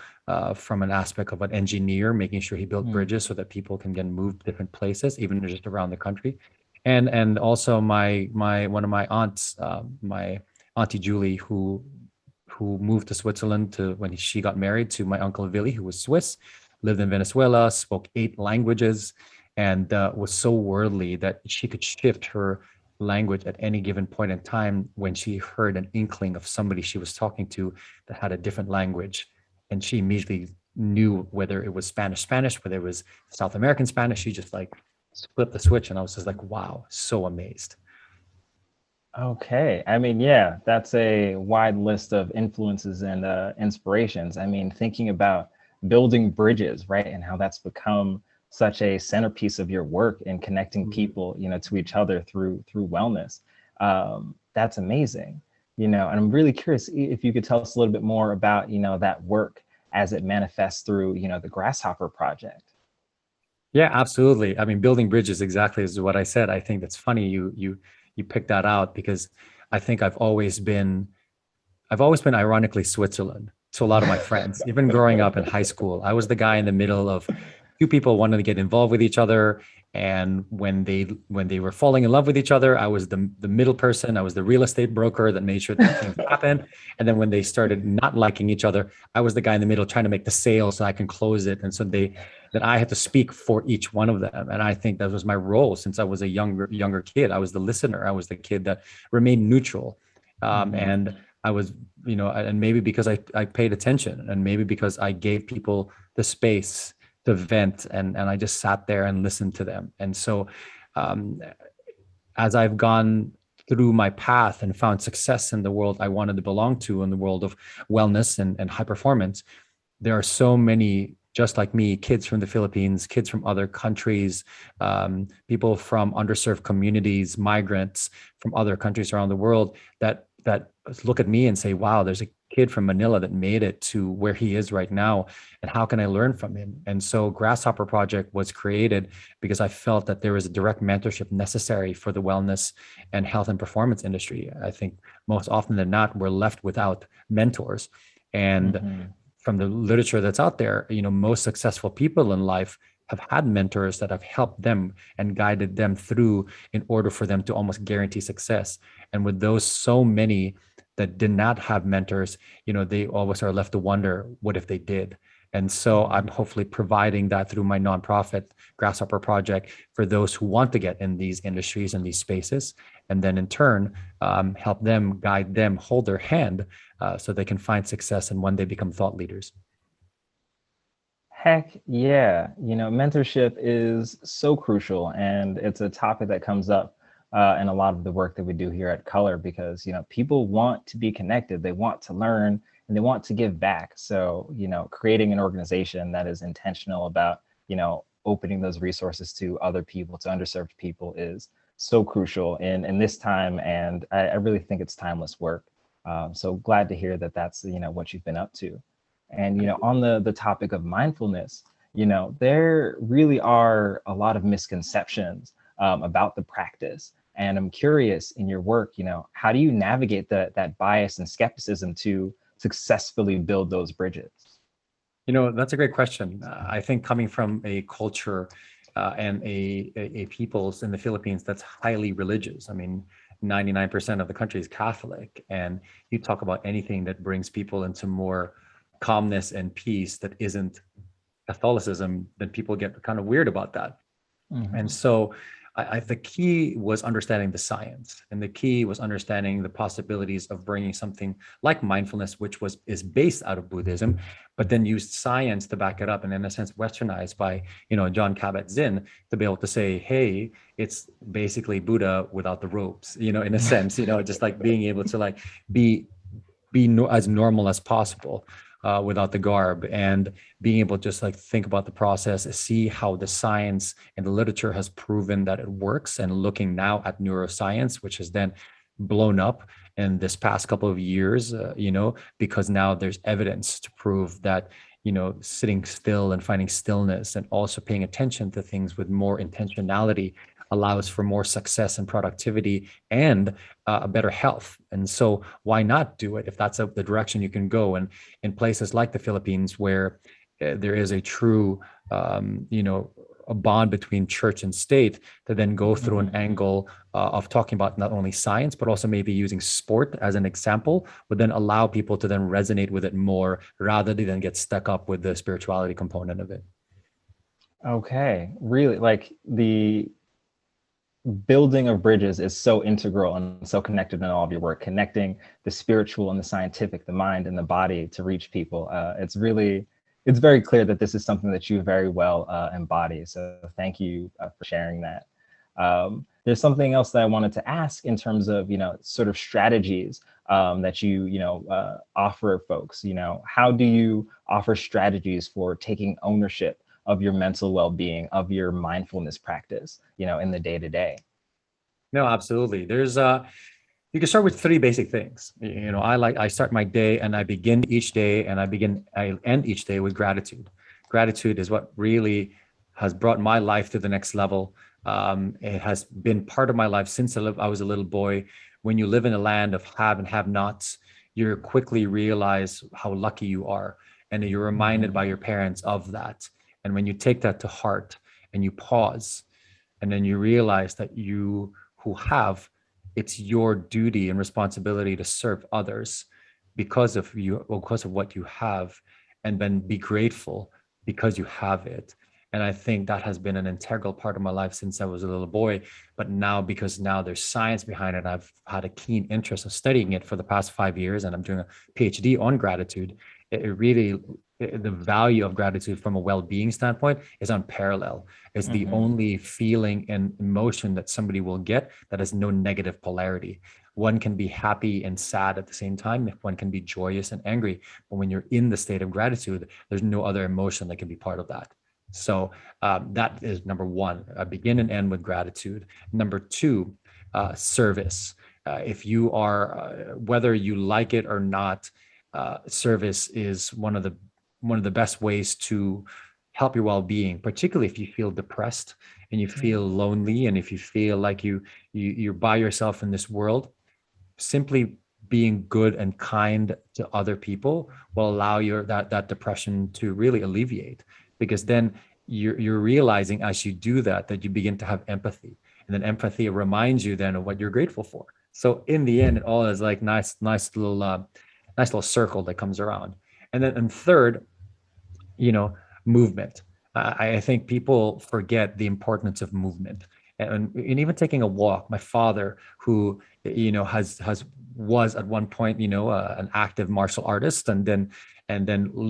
from an aspect of an engineer, making sure he built bridges so that people can get moved to different places, even just around the country. And also one of my aunts, my Auntie Julie, who moved to Switzerland when she got married to my Uncle Willie, who was Swiss, lived in Venezuela, spoke 8 languages, and was so worldly that she could shift her language at any given point in time when she heard an inkling of somebody she was talking to that had a different language. And she immediately knew whether it was Spanish, whether it was South American Spanish. She just flipped the switch, and I was just wow, so amazed. Okay. I mean, yeah, that's a wide list of influences and inspirations. I mean, thinking about building bridges, right? And how that's become such a centerpiece of your work in connecting people, to each other through wellness. That's amazing. And I'm really curious if you could tell us a little bit more about, that work as it manifests through, the Grasshopper Project. Yeah, absolutely. I mean, building bridges exactly is what I said. I think that's funny you picked that out, because I think I've always been ironically Switzerland to a lot of my friends. Even growing up in high school, I was the guy in the middle of 2 people wanting to get involved with each other. And when they were falling in love with each other, I was the middle person. I was the real estate broker that made sure that things happened. And then when they started not liking each other, I was the guy in the middle trying to make the sale so I can close it. And so that I had to speak for each one of them. And I think that was my role since I was a younger kid. I was the listener. I was the kid that remained neutral. And I was, and maybe because I paid attention, and maybe because I gave people the space to vent, and I just sat there and listened to them. And so as I've gone through my path and found success in the world I wanted to belong to, in the world of wellness and high performance, there are so many just like me, kids from the Philippines, kids from other countries, people from underserved communities, migrants from other countries around the world that look at me and say, wow, there's a kid from Manila that made it to where he is right now, and how can I learn from him? And so Grasshopper Project was created because I felt that there was a direct mentorship necessary for the wellness and health and performance industry. I think most often than not, we're left without mentors. And from the literature that's out there, most successful people in life have had mentors that have helped them and guided them through in order for them to almost guarantee success. And with those so many that did not have mentors, they always are left to wonder, what if they did? And so I'm hopefully providing that through my nonprofit Grasshopper Project for those who want to get in these industries and these spaces, and then in turn, help them, guide them, hold their hand so they can find success and one day become thought leaders. Heck yeah. Mentorship is so crucial, and it's a topic that comes up in a lot of the work that we do here at Color, because, people want to be connected, they want to learn, and they want to give back. So, creating an organization that is intentional about, opening those resources to other people, to underserved people, is so crucial in this time. And I really think it's timeless work. So glad to hear that that's, what you've been up to. And, on the topic of mindfulness, there really are a lot of misconceptions about the practice. And I'm curious, in your work, how do you navigate that bias and skepticism to successfully build those bridges? That's a great question. I think coming from a culture and a peoples in the Philippines that's highly religious. I mean, 99% of the country is Catholic. And you talk about anything that brings people into more calmness and peace that isn't Catholicism, then people get kind of weird about that. And so the key was understanding the science, and the key was understanding the possibilities of bringing something like mindfulness, which is based out of Buddhism, but then used science to back it up, and in a sense westernized by John Kabat-Zinn to be able to say, hey, it's basically Buddha without the robes, in a sense, just like being able to be as normal as possible. Without the garb, and being able to just think about the process, see how the science and the literature has proven that it works, and looking now at neuroscience, which has then blown up in this past couple of years, because now there's evidence to prove that, sitting still and finding stillness and also paying attention to things with more intentionality allows for more success and productivity and a better health. And so why not do it if that's the direction you can go? And in places like the Philippines, where there is a true, a bond between church and state, to then go through an angle of talking about not only science, but also maybe using sport as an example, would then allow people to then resonate with it more, rather than get stuck up with the spirituality component of it. Okay, really, the building of bridges is so integral and so connected in all of your work, connecting the spiritual and the scientific, the mind and the body, to reach people. It's very clear that this is something that you very well embody. So thank you for sharing that. There's something else that I wanted to ask in terms of, sort of strategies that you offer folks. How do you offer strategies for taking ownership of your mental well-being, of your mindfulness practice, in the day-to-day? No, absolutely. There's you can start with three basic things. I start my day, and I begin each day, and I end each day with gratitude. Gratitude is what really has brought my life to the next level. It has been part of my life since I was a little boy. When you live in a land of have and have nots, you quickly realize how lucky you are, and you're reminded by your parents of that. And when you take that to heart and you pause, and then you realize that you who have, it's your duty and responsibility to serve others because of what you have, and then be grateful because you have it. And I think that has been an integral part of my life since I was a little boy. But now, because now there's science behind it, I've had a keen interest of studying it for the past 5 years, and I'm doing a PhD on gratitude. The value of gratitude from a well-being standpoint is unparalleled. It's the only feeling and emotion that somebody will get that has no negative polarity. One can be happy and sad at the same time. One can be joyous and angry. But when you're in the state of gratitude, there's no other emotion that can be part of that. So that is number one. Begin and end with gratitude. Number two, service. If you are, whether you like it or not, service is one of the best ways to help your well-being, particularly if you feel depressed and you feel lonely, and if you feel like you're by yourself in this world. Simply being good and kind to other people will allow that depression to really alleviate, because then you're realizing as you do that you begin to have empathy, and then empathy reminds you then of what you're grateful for. So in the end, it all is like nice little circle that comes around. And third, movement. I think people forget the importance of movement, and even taking a walk. My father, who was at one point an active martial artist, and then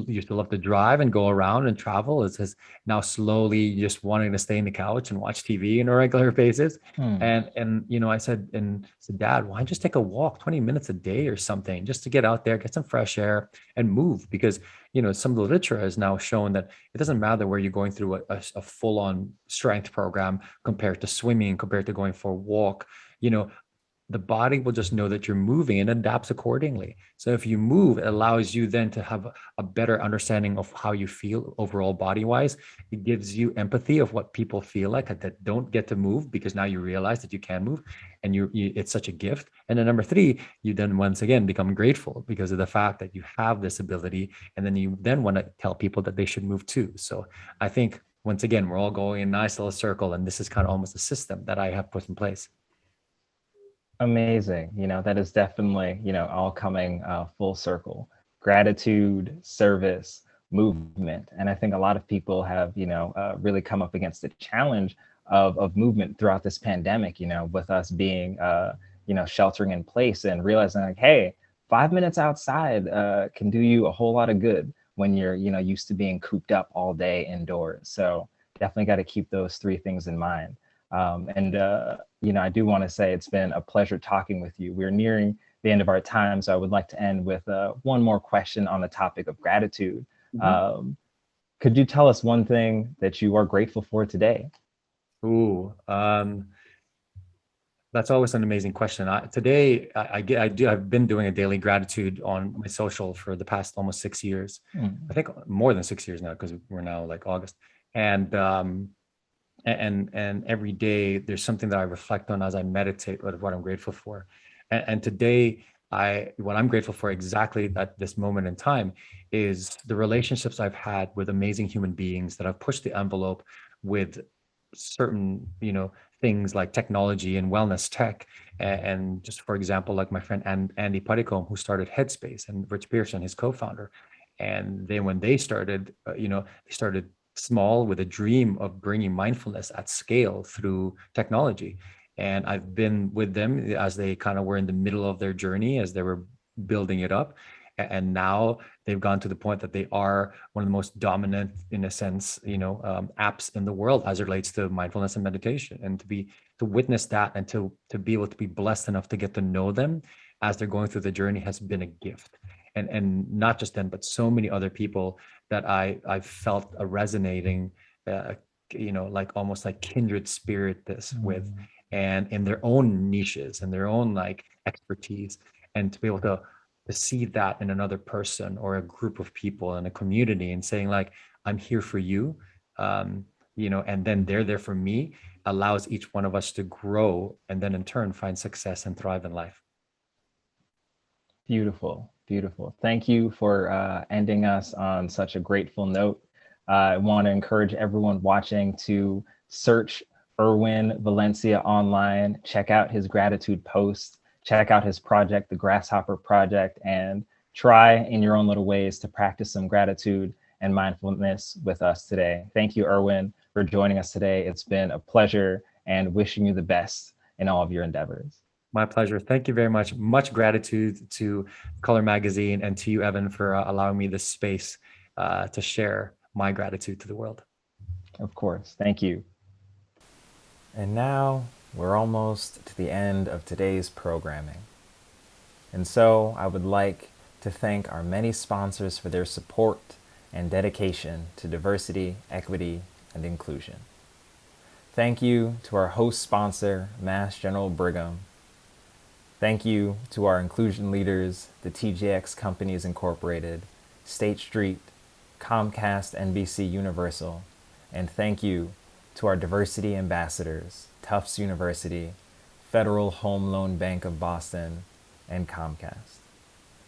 used to love to drive and go around and travel, is now slowly just wanting to stay in the couch and watch TV on a regular basis. And I said, Dad, why don't you just take a walk 20 minutes a day or something, just to get out there, get some fresh air and move? Because some of the literature has now shown that it doesn't matter where you're going through a full-on strength program compared to swimming, compared to going for a walk. The body will just know that you're moving and adapts accordingly. So if you move, it allows you then to have a better understanding of how you feel overall body-wise. It gives you empathy of what people feel like that don't get to move, because now you realize that you can move, and it's such a gift. And then number three, you then once again become grateful because of the fact that you have this ability, and then you then want to tell people that they should move too. So I think, once again, we're all going in a nice little circle, and this is kind of almost a system that I have put in place. Amazing. That is definitely, all coming full circle. Gratitude, service, movement. And I think a lot of people have, really come up against the challenge of movement throughout this pandemic, with us being, sheltering in place, and realizing like, hey, 5 minutes outside can do you a whole lot of good when you're, used to being cooped up all day indoors. So definitely got to keep those three things in mind. I do want to say it's been a pleasure talking with you. We're nearing the end of our time, so I would like to end with one more question on the topic of gratitude. Could you tell us one thing that you are grateful for today? Ooh, that's always an amazing question. Today, I've been doing a daily gratitude on my social for the past almost 6 years. I think more than 6 years now, because we're now like August. And every day there's something that I reflect on as I meditate with what I'm grateful for. And today, what I'm grateful for exactly at this moment in time is the relationships I've had with amazing human beings that have pushed the envelope with certain, things like technology and wellness tech. And just for example, like my friend Andy Puttycombe, who started Headspace, and Rich Pearson, his co-founder. And then when they started, they started small with a dream of bringing mindfulness at scale through technology. And I've been with them as they kind of were in the middle of their journey, as they were building it up. And now they've gone to the point that they are one of the most dominant, in a sense, apps in the world as it relates to mindfulness and meditation. And to witness that, and to be able to be blessed enough to get to know them as they're going through the journey has been a gift. And not just them, but so many other people that I felt a resonating, like almost like kindred spirit with, and in their own niches and their own like expertise, and to be able to see that in another person or a group of people in a community, and saying like, I'm here for you, and then they're there for me, allows each one of us to grow, and then in turn find success and thrive in life. Beautiful, beautiful. Thank you for ending us on such a grateful note. I want to encourage everyone watching to search Erwin Valencia online, check out his gratitude posts, check out his project, the Grasshopper Project, and try in your own little ways to practice some gratitude and mindfulness with us today. Thank you, Erwin, for joining us today. It's been a pleasure and wishing you the best in all of your endeavors. My pleasure. Thank you very much. Much gratitude to Color Magazine and to you, Evan, for allowing me this space to share my gratitude to the world. Of course. Thank you. And now we're almost to the end of today's programming. And so I would like to thank our many sponsors for their support and dedication to diversity, equity, and inclusion. Thank you to our host sponsor, Mass General Brigham. Thank you to our inclusion leaders, the TJX Companies Incorporated, State Street, Comcast NBC Universal, and thank you to our diversity ambassadors, Tufts University, Federal Home Loan Bank of Boston, and Comcast.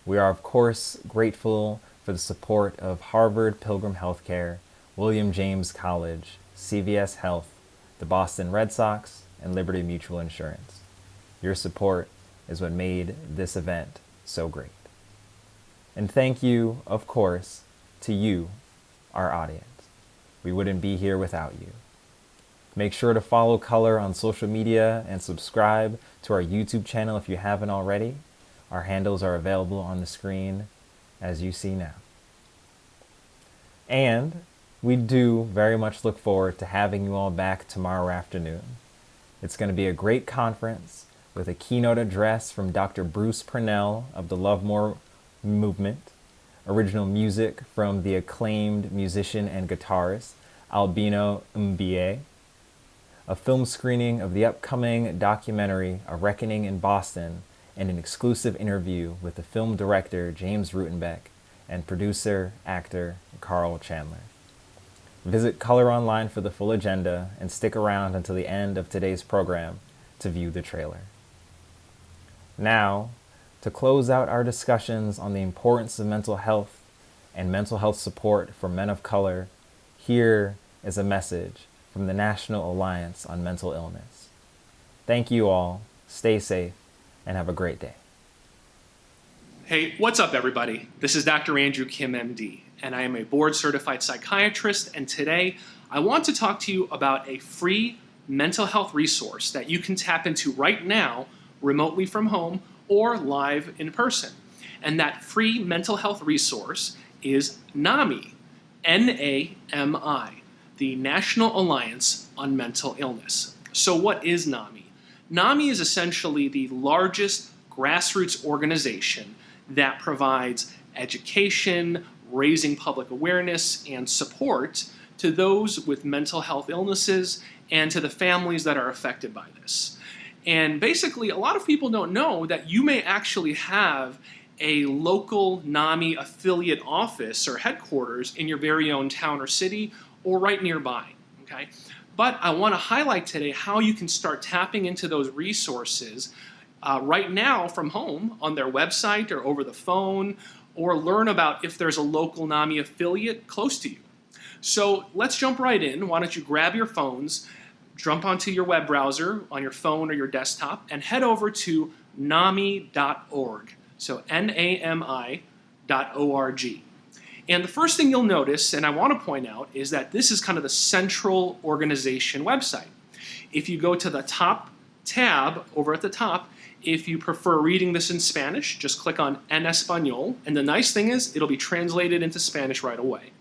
We are, of course, grateful for the support of Harvard Pilgrim Healthcare, William James College, CVS Health, the Boston Red Sox, and Liberty Mutual Insurance. Your support is what made this event so great. And thank you, of course, to you, our audience. We wouldn't be here without you. Make sure to follow Color on social media and subscribe to our YouTube channel if you haven't already. Our handles are available on the screen as you see now. And we do very much look forward to having you all back tomorrow afternoon. It's going to be a great conference with a keynote address from Dr. Bruce Purnell of the Love More Movement, original music from the acclaimed musician and guitarist Albino Mbie, a film screening of the upcoming documentary A Reckoning in Boston, and an exclusive interview with the film director James Rutenbeck and producer, actor Carl Chandler. Visit Color Online for the full agenda and stick around until the end of today's program to view the trailer. Now, to close out our discussions on the importance of mental health and mental health support for men of color, here is a message from the National Alliance on Mental Illness. Thank you all, stay safe, and have a great day. Hey, what's up, everybody? This is Dr. Andrew Kim, MD, and I am a board-certified psychiatrist, and today I want to talk to you about a free mental health resource that you can tap into right now, remotely from home or live in person. And that free mental health resource is NAMI, N-A-M-I, the National Alliance on Mental Illness. So what is NAMI? NAMI is essentially the largest grassroots organization that provides education, raising public awareness, and support to those with mental health illnesses and to the families that are affected by this. And basically, a lot of people don't know that you may actually have a local NAMI affiliate office or headquarters in your very own town or city or right nearby, okay? But I want to highlight today how you can start tapping into those resources right now from home on their website or over the phone, or learn about if there's a local NAMI affiliate close to you. So let's jump right in. Why don't you grab your phones, jump onto your web browser on your phone or your desktop, and head over to NAMI.org. So NAMI.org. And the first thing you'll notice, and I want to point out, is that this is kind of the central organization website. If you go to the top tab over at the top, if you prefer reading this in Spanish, just click on En Español, and the nice thing is it'll be translated into Spanish right away.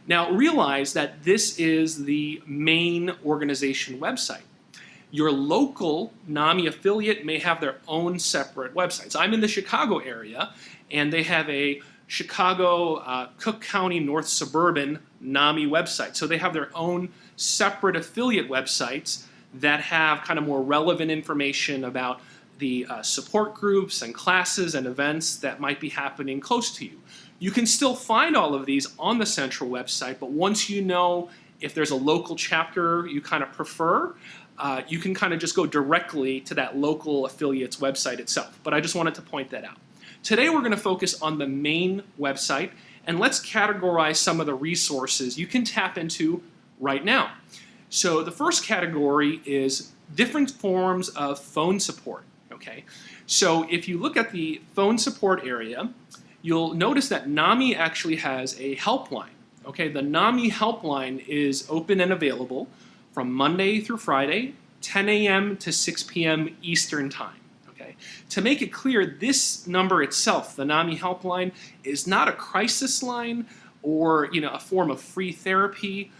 Now realize that this is the main organization website. Your local NAMI affiliate may have their own separate websites. I'm in the Chicago area, and they have a Chicago Cook County North Suburban NAMI website. So they have their own separate affiliate websites that have kind of more relevant information about the support groups and classes and events that might be happening close to you. You can still find all of these on the central website, but once you know if there's a local chapter you kind of prefer, you can kind of just go directly to that local affiliate's website itself. But I just wanted to point that out. Today we're going to focus on the main website, and let's categorize some of the resources you can tap into right now. So the first category is different forms of phone support. Okay, so if you look at the phone support area, you'll notice that NAMI actually has a helpline. Okay, the NAMI helpline is open and available from Monday through Friday, 10 a.m. to 6 p.m. Eastern Time. Okay, to make it clear, this number itself, the NAMI helpline, is not a crisis line or a form of free therapy.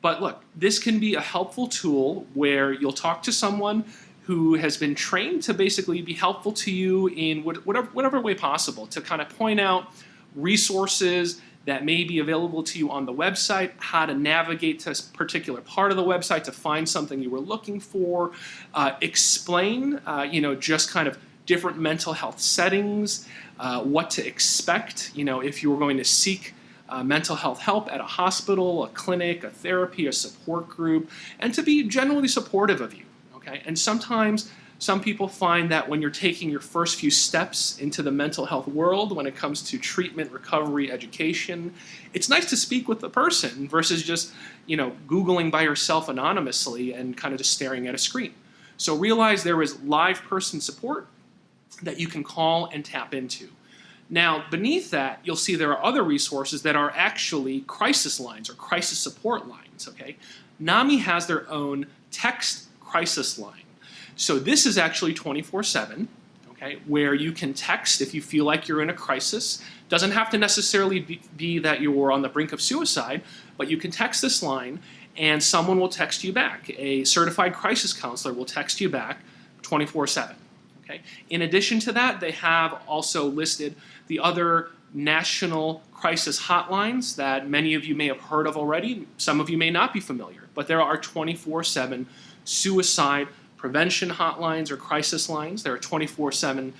But look, this can be a helpful tool where you'll talk to someone who has been trained to basically be helpful to you in whatever way possible, to kind of point out resources that may be available to you on the website, how to navigate to a particular part of the website to find something you were looking for, explain, just kind of different mental health settings, what to expect, if you were going to seek mental health help at a hospital, a clinic, a therapy, a support group, and to be generally supportive of you, okay? And sometimes some people find that when you're taking your first few steps into the mental health world, when it comes to treatment, recovery, education, it's nice to speak with the person versus just, Googling by yourself anonymously and kind of just staring at a screen. So realize there is live person support that you can call and tap into. Now, beneath that, you'll see there are other resources that are actually crisis lines or crisis support lines, okay? NAMI has their own text crisis line. So this is actually 24/7, okay, where you can text if you feel like you're in a crisis. Doesn't have to necessarily be that you're on the brink of suicide, but you can text this line and someone will text you back. A certified crisis counselor will text you back 24/7. Okay. In addition to that, they have also listed the other national crisis hotlines that many of you may have heard of already. Some of you may not be familiar, but there are 24/7 suicide prevention hotlines or crisis lines. There are 24/7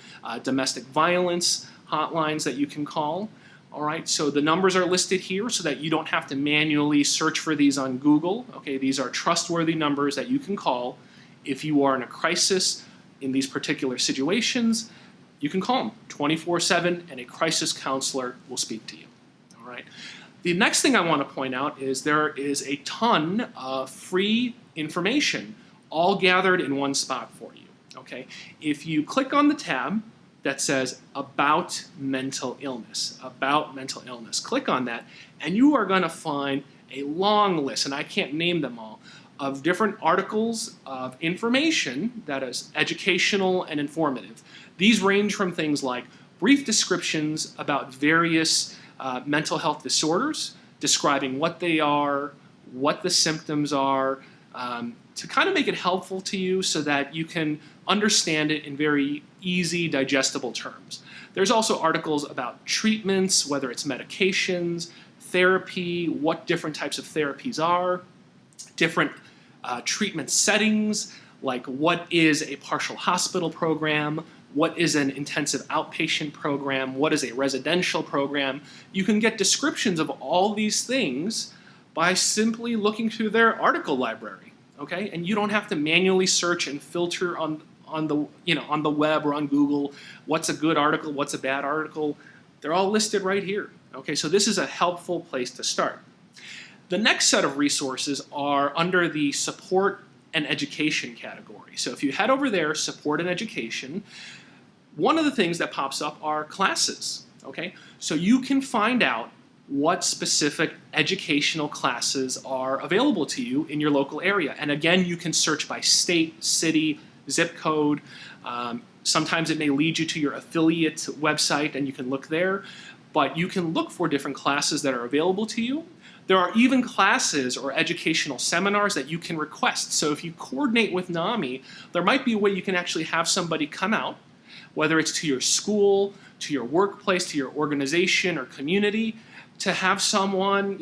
domestic violence hotlines that you can call. All right, so the numbers are listed here so that you don't have to manually search for these on Google. Okay, these are trustworthy numbers that you can call if you are in a crisis in these particular situations. You can call them 24/7 and a crisis counselor will speak to you. All right. The next thing I want to point out is there is a ton of free information all gathered in one spot for you. Okay. If you click on the tab that says about mental illness, click on that and you are going to find a long list, and I can't name them all, of different articles of information that is educational and informative. These range from things like brief descriptions about various mental health disorders, describing what they are, what the symptoms are, to kind of make it helpful to you so that you can understand it in very easy, digestible terms. There's also articles about treatments, whether it's medications, therapy, what different types of therapies are, different treatment settings, like what is a partial hospital program, what is an intensive outpatient program, what is a residential program. You can get descriptions of all these things by simply looking through their article library, okay? And you don't have to manually search and filter on the web or on Google what's a good article, what's a bad article. They're all listed right here, okay? So this is a helpful place to start. The next set of resources are under the support and education category. So if you head over there, support and education, one of the things that pops up are classes, okay? So you can find out what specific educational classes are available to you in your local area. And again, you can search by state, city, zip code. Sometimes it may lead you to your affiliate website and you can look there, but you can look for different classes that are available to you. There are even classes or educational seminars that you can request. So if you coordinate with NAMI, there might be a way you can actually have somebody come out, whether it's to your school, to your workplace, to your organization or community, to have someone,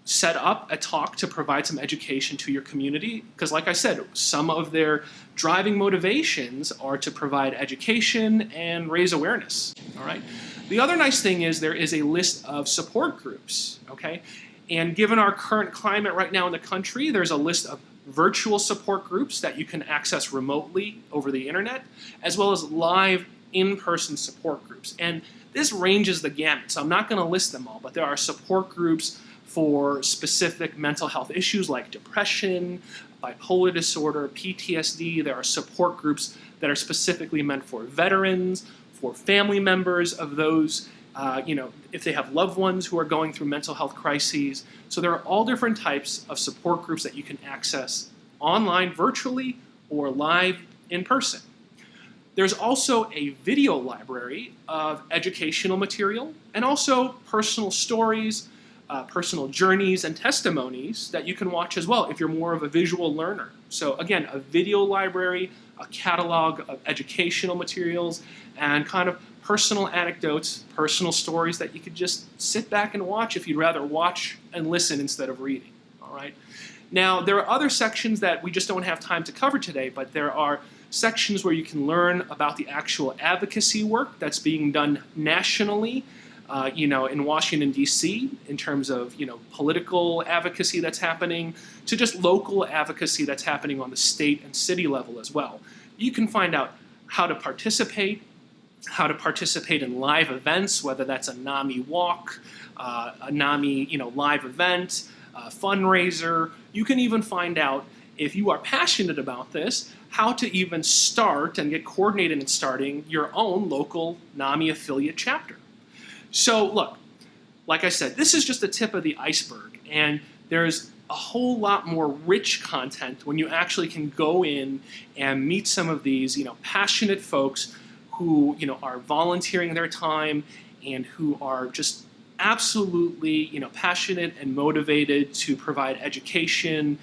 set up a talk to provide some education to your community. Because like I said, some of their driving motivations are to provide education and raise awareness, all right? The other nice thing is there is a list of support groups, okay? And given our current climate right now in the country, there's a list of virtual support groups that you can access remotely over the internet, as well as live in-person support groups. And this ranges the gamut, so I'm not going to list them all, but there are support groups for specific mental health issues like depression, bipolar disorder, PTSD. There are support groups that are specifically meant for veterans, for family members of those if they have loved ones who are going through mental health crises. So there are all different types of support groups that you can access online, virtually, or live in person. There's also a video library of educational material and also personal stories, personal journeys, and testimonies that you can watch as well if you're more of a visual learner. So again, a video library, a catalog of educational materials, and kind of personal anecdotes, personal stories that you could just sit back and watch if you'd rather watch and listen instead of reading, all right? Now, there are other sections that we just don't have time to cover today, but there are sections where you can learn about the actual advocacy work that's being done nationally, in Washington, D.C., in terms of, political advocacy that's happening, to just local advocacy that's happening on the state and city level as well. You can find out how to participate in live events, whether that's a NAMI walk, a NAMI, live event, a fundraiser. You can even find out, if you are passionate about this, how to even start and get coordinated in starting your own local NAMI affiliate chapter. So look, like I said, this is just the tip of the iceberg, and there's a whole lot more rich content when you actually can go in and meet some of these, passionate folks who, are volunteering their time and who are just absolutely, passionate and motivated to provide education,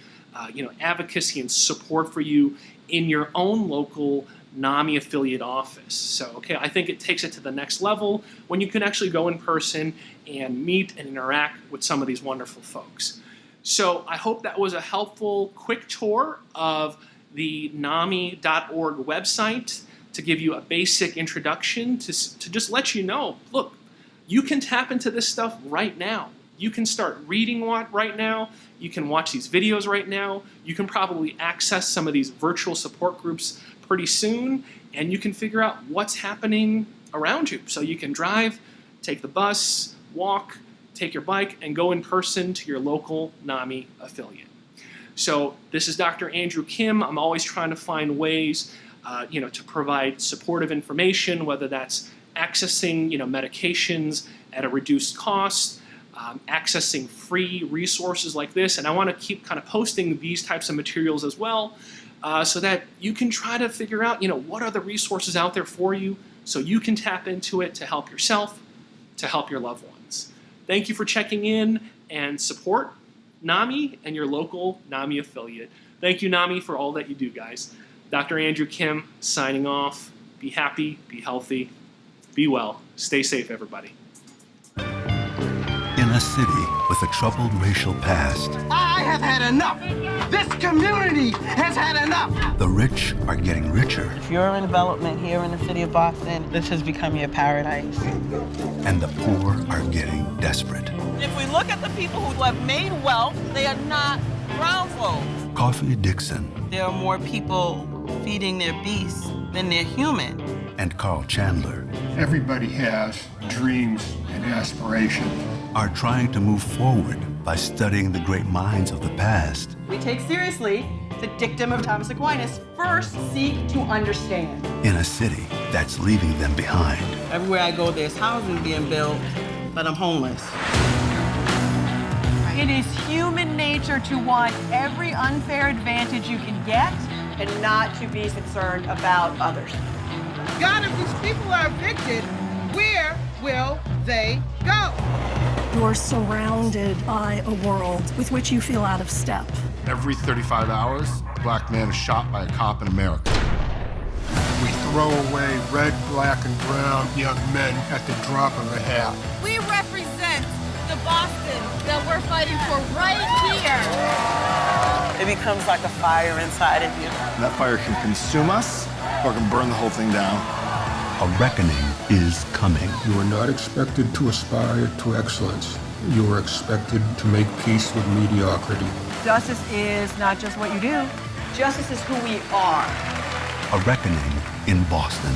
advocacy and support for you in your own local NAMI affiliate office. So, I think it takes it to the next level when you can actually go in person and meet and interact with some of these wonderful folks. So I hope that was a helpful, quick tour of the NAMI.org website to give you a basic introduction to just let you know, look, you can tap into this stuff right now. You can start reading right now. You can watch these videos right now. You can probably access some of these virtual support groups pretty soon, and you can figure out what's happening around you. So you can drive, take the bus, walk, take your bike, and go in person to your local NAMI affiliate. So this is Dr. Andrew Kim. I'm always trying to find ways to provide supportive information, whether that's accessing medications at a reduced cost, accessing free resources like this. And I want to keep kind of posting these types of materials as well, so that you can try to figure out, what are the resources out there for you so you can tap into it to help yourself, to help your loved ones. Thank you for checking in and support NAMI and your local NAMI affiliate. Thank you, NAMI, for all that you do, guys. Dr. Andrew Kim signing off. Be happy, be healthy, be well. Stay safe, everybody. In a city with a troubled racial past, I have had enough. This community has had enough. The rich are getting richer. If you're in development here in the city of Boston, this has become your paradise. And the poor are getting desperate. If we look at the people who have made wealth, they are not brown folks. Coffee Dixon. There are more people feeding their beasts than they're human. And Carl Chandler. Everybody has dreams and aspirations. Are trying to move forward by studying the great minds of the past. We take seriously the dictum of Thomas Aquinas, first seek to understand. In a city that's leaving them behind. Everywhere I go, there's housing being built, but I'm homeless. It is human nature to want every unfair advantage you can get and not to be concerned about others. God, if these people are evicted, where will they go? You're surrounded by a world with which you feel out of step. Every 35 hours, a black man is shot by a cop in America. We throw away red, black, and brown young men at the drop of a hat. We represent the Boston that we're fighting for right here. It becomes like a fire inside of you. That fire can consume us or can burn the whole thing down. A reckoning is coming. You are not expected to aspire to excellence. You are expected to make peace with mediocrity. Justice is not just what you do. Justice is who we are. A reckoning in Boston.